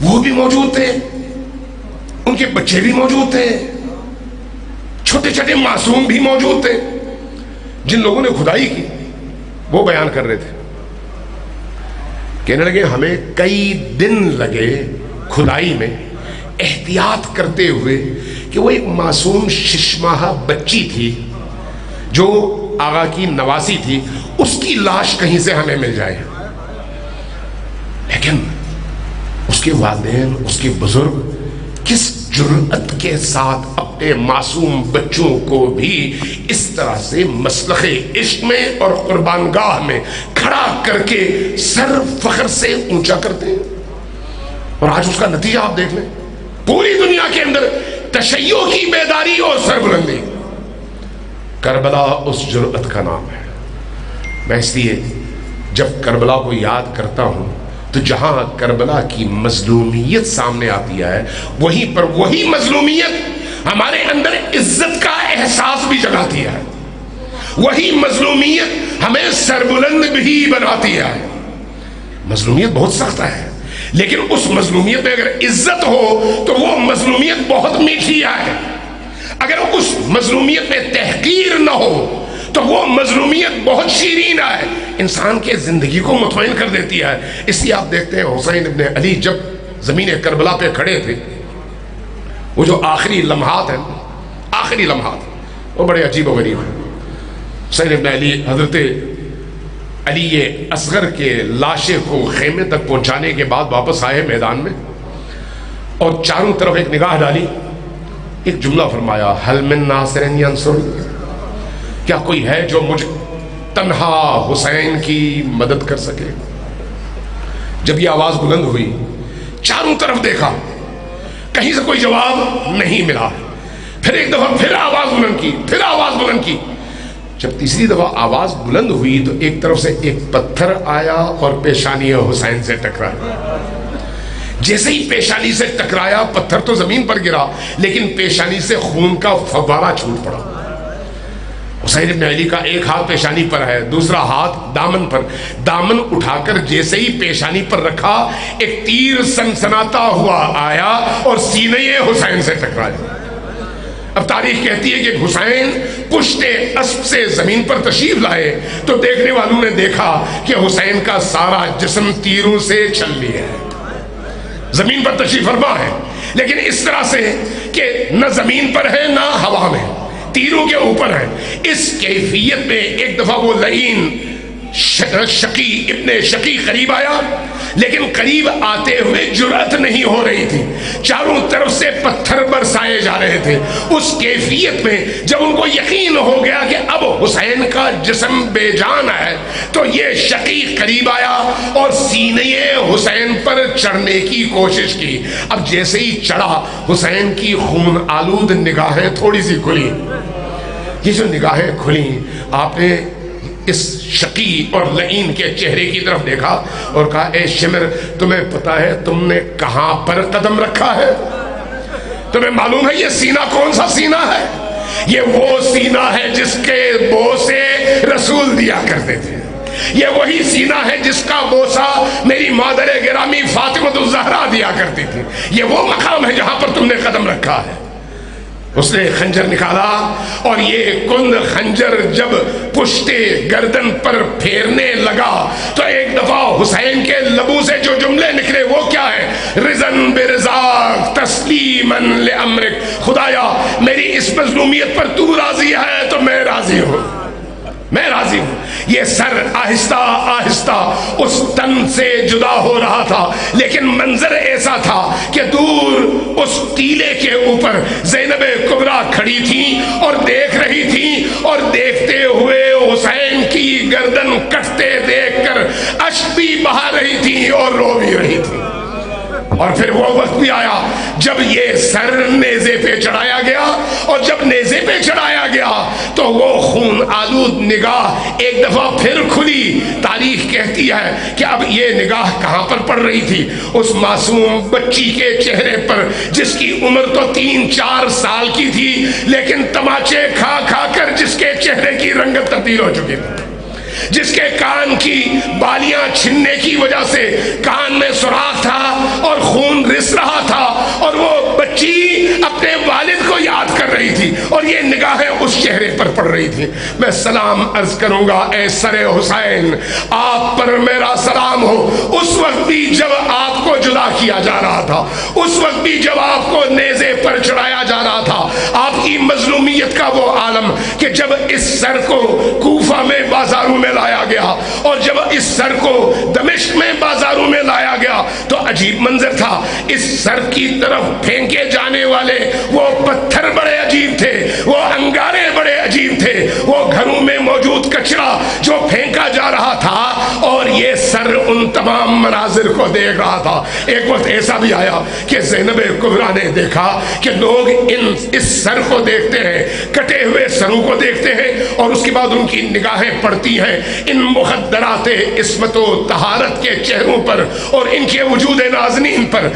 وہ بھی موجود تھے، ان کے بچے بھی موجود تھے، چھوٹے چھوٹے معصوم بھی موجود تھے. جن لوگوں نے کھدائی کی وہ بیان کر رہے تھے، کہنے لگے ہمیں کئی دن لگے کھدائی میں احتیاط کرتے ہوئے کہ وہ ایک معصوم 6 ماہ بچی تھی جو آقا کی نواسی تھی، اس کی لاش کہیں سے ہمیں مل جائے. لیکن اس کے والدین، اس کے بزرگ کس جرأت کے ساتھ اپنے معصوم بچوں کو بھی اس طرح سے مسلخ عشق میں اور قربان گاہ میں کھڑا کر کے سر فخر سے اونچا کرتے ہیں. اور آج اس کا نتیجہ آپ دیکھ لیں، پوری دنیا کے اندر تشیع کی بیداری اور سربلندی. کربلا اس جرأت کا نام ہے. میں اس لیے جب کربلا کو یاد کرتا ہوں تو جہاں کربلا کی مظلومیت سامنے آتی ہے، وہیں پر وہی مظلومیت ہمارے اندر عزت کا احساس بھی جگاتی ہے، وہی مظلومیت ہمیں سربلند بھی بناتی ہے. مظلومیت بہت سخت ہے، لیکن اس مظلومیت میں اگر عزت ہو تو وہ مظلومیت بہت میٹھی ہے. اگر اس مظلومیت میں تحقیر نہ ہو تو وہ مظلومیت بہت شیرین ہے، انسان کے زندگی کو مطمئن کر دیتی ہے. اس لیے آپ دیکھتے ہیں حسین ابن علی جب زمین کربلا پہ کھڑے تھے، وہ جو آخری لمحات ہیں، آخری لمحات وہ بڑے عجیب و غریب ہیں. حسین ابن علی حضرت علی اصغر کے لاشے کو خیمے تک پہنچانے کے بعد واپس آئے میدان میں اور چاروں طرف ایک نگاہ ڈالی، ایک جملہ فرمایا، حل من ناصر ینصرنی، کیا کوئی ہے جو مجھ تنہا حسین کی مدد کر سکے. جب یہ آواز بلند ہوئی چاروں طرف دیکھا، کہیں سے کوئی جواب نہیں ملا. پھر ایک دفعہ پھر آواز بلند کی، پھر آواز بلند کی. جب تیسری دفعہ آواز بلند ہوئی تو ایک طرف سے ایک پتھر آیا اور پیشانی حسین سے ٹکرایا. جیسے ہی پیشانی سے ٹکرایا پتھر تو زمین پر گرا، لیکن پیشانی سے خون کا فوارہ چھوٹ پڑا. حسین ابن علی کا ایک ہاتھ پیشانی پر ہے، دوسرا ہاتھ دامن پر. دامن اٹھا کر جیسے ہی پیشانی پر رکھا، ایک تیر سنسناتا ہوا آیا اور سینے حسین سے ٹکرایا. اب تاریخ کہتی ہے کہ حسین پشت اسب سے زمین پر تشریف لائے تو دیکھنے والوں نے دیکھا کہ حسین کا سارا جسم تیروں سے چھل لیا ہے. زمین پر تشریف فرما ہے، لیکن اس طرح سے کہ نہ زمین پر ہے نہ ہوا میں، تیروں کے اوپر ہے. اس کیفیت میں ایک دفعہ وہ لعین شقی ابن شقی قریب آیا، لیکن قریب آتے ہوئے جرأت نہیں ہو رہی تھی. چاروں طرف سے پتھر برسائے جا رہے تھے. اس کیفیت میں جب ان کو یقین ہو گیا کہ اب حسین کا جسم بے جان ہے تو یہ شقی قریب آیا اور سینے حسین پر چڑھنے کی کوشش کی. اب جیسے ہی چڑھا، حسین کی خون آلود نگاہیں تھوڑی سی کھلی. یہ جو نگاہیں کھلی، آپ نے اس شقی اور لعین کے چہرے کی طرف دیکھا اور کہا، اے شمر، تمہیں پتا ہے تم نے کہاں پر قدم رکھا ہے؟ تمہیں معلوم ہے یہ سینہ کون سا سینہ ہے؟ یہ وہ سینہ ہے جس کے بوسے رسول دیا کرتے تھے. یہ وہی سینہ ہے جس کا بوسہ میری مادر گرامی فاطمہ الزہرا دیا کرتی تھی. یہ وہ مقام ہے جہاں پر تم نے قدم رکھا ہے. اس نے خنجر نکالا اور یہ کند خنجر جب پشت گردن پر پھیرنے لگا تو ایک دفعہ حسین کے لبوں سے جو جملے نکلے وہ کیا ہے؟ رضن برضاک تسلیما لامرک. خدایا میری اس مظلومیت پر تو راضی ہے تو میں راضی ہوں، میں راضی ہوں. یہ سر آہستہ آہستہ اس تن سے جدا ہو رہا تھا، لیکن منظر ایسا تھا کہ دور اس ٹیلے کے اوپر زینب کبریٰ کھڑی تھی اور دیکھ رہی تھی، اور دیکھتے ہوئے حسین کی گردن کٹتے دیکھ کر اشک بھی بہا رہی تھی اور رو بھی رہی تھی. اور پھر وہ وقت بھی آیا جب یہ سر نیزے پہ چڑھایا گیا، اور جب نیزے پہ چڑھایا گیا تو وہ خون آلود نگاہ ایک دفعہ پھر کھلی. تاریخ کہتی ہے کہ اب یہ نگاہ کہاں پر پڑ رہی تھی؟ اس معصوم بچی کے چہرے پر جس کی عمر تو 3-4 سال کی تھی، لیکن تماچے کھا کھا کر جس کے چہرے کی رنگت تبدیل ہو چکی تھی. جس کے کان کی بالیاں چھننے کی وجہ سے کان میں سوراخ تھا اور خون رس رہا تھا، اور وہ بچی اپنے والد کو یاد کر رہی تھی اور یہ نگاہیں اس چہرے پر پڑ رہی تھی. میں سلام عرض کروں گا اے سر حسین، آپ پر میرا سلام ہو. اس وقت بھی جب آپ کو جدا کیا جا رہا تھا، اس وقت بھی جب آپ کو نیزے پر چڑھایا جا رہا تھا، آپ کی مظلومیت کا وہ عالم کہ جب اس سر کو کوفہ میں بازاروں میں لایا گیا اور جب اس سر کو دمشق میں بازاروں میں لایا گیا تو عجیب منظر تھا. اس سر کی طرف پھینکے جانے والے وہ پتھر بڑے عجیب تھے، وہ انگارے بڑے عجیب تھے، وہ گھروں میں موجود کچرا جو پھینکا جا رہا تھا، اور یہ سر ان تمام مناظر کو دیکھ رہا تھا. ایک وقت ایسا بھی آیا کہ زینب کبریٰ نے دیکھا کہ لوگ اس سر کو دیکھتے ہیں، کٹے ہوئے سروں کو دیکھتے ہیں، اور اس کے بعد ان کی نگاہیں پڑتی ہیں ان مخدرات عصمت و طہارت کے چہروں پر اور ان کے وجود نازنین پر.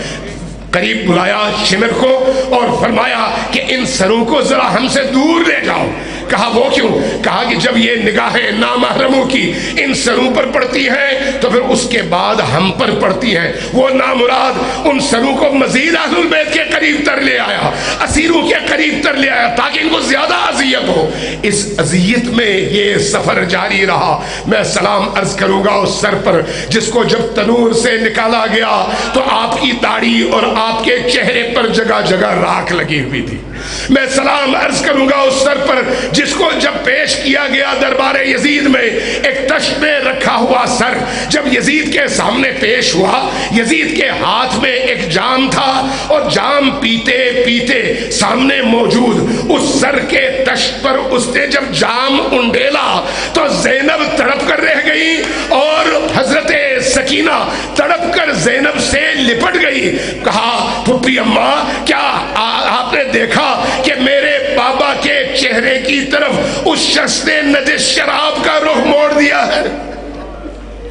قریب بلایا شمر کو اور فرمایا کہ ان سروں کو ذرا ہم سے دور لے جاؤ. کہا وہ کیوں؟ کہا کہ جب یہ نگاہیں نامحرموں کی ان سروں پر پڑتی ہیں تو پھر اس کے بعد ہم پر پڑتی ہیں. وہ نامراد ان سروں کو مزید اہل البیت کے قریب تر لے آیا، اسیروں کے قریب تر لے آیا تاکہ ان کو زیادہ اذیت ہو. اس اذیت میں یہ سفر جاری رہا. میں سلام عرض کروں گا اس سر پر جس کو جب تنور سے نکالا گیا تو آپ کی داڑھی اور آپ کے چہرے پر جگہ جگہ راکھ لگی ہوئی تھی. میں سلام عرض کروں گا اس سر پر جس کو جب پیش کیا گیا دربار یزید میں، ایک تشت میں رکھا ہوا سر جب یزید کے سامنے پیش ہوا، یزید کے ہاتھ میں ایک جام تھا اور جام پیتے پیتے سامنے موجود اس سر کے تشت پر اس نے جب جام انڈیلا تو زینب تڑپ کر رہ گئی اور حضرت سکینہ تڑپ کر زینب سے لپٹ گئی. کہا پھپھی اماں کیا آپ نے دیکھا کہ میرے بابا کے چہرے کی طرف اس شخص نے نجس شراب کا رخ موڑ دیا ہے؟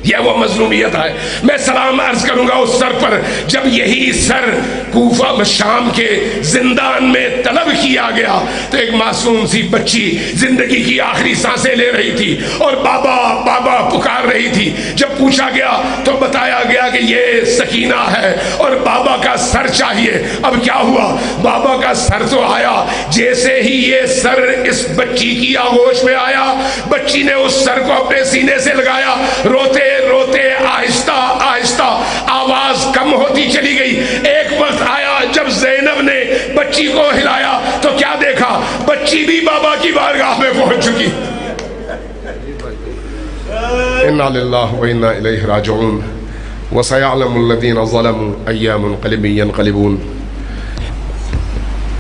یہ وہ مظلومیت ہے. میں سلام عرض کروں گا اس سر پر جب یہی سر کوفہ شام کے زندان میں طلب کیا گیا تو ایک معصوم سی بچی زندگی کی آخری سانسیں لے رہی تھی اور بابا بابا پکار رہی تھی. جب پوچھا گیا تو بتایا گیا کہ یہ سکینہ ہے اور بابا کا سر چاہیے. اب کیا ہوا؟ بابا کا سر تو آیا، جیسے ہی یہ سر اس بچی کی آغوش میں آیا بچی نے اس سر کو اپنے سینے سے لگایا. روتے روتے آہستہ آہستہ آواز کم ہوتی چلی گئی. ایک وقت آیا جب زینب نے بچی کو ہلایا تو کیا دیکھا؟ بچی بھی بابا کی بارگاہ میں پہنچ چکی. انا للہ و انا الیہ راجعون وسيعلم الذين ظلموا أي منقلب ينقلبون.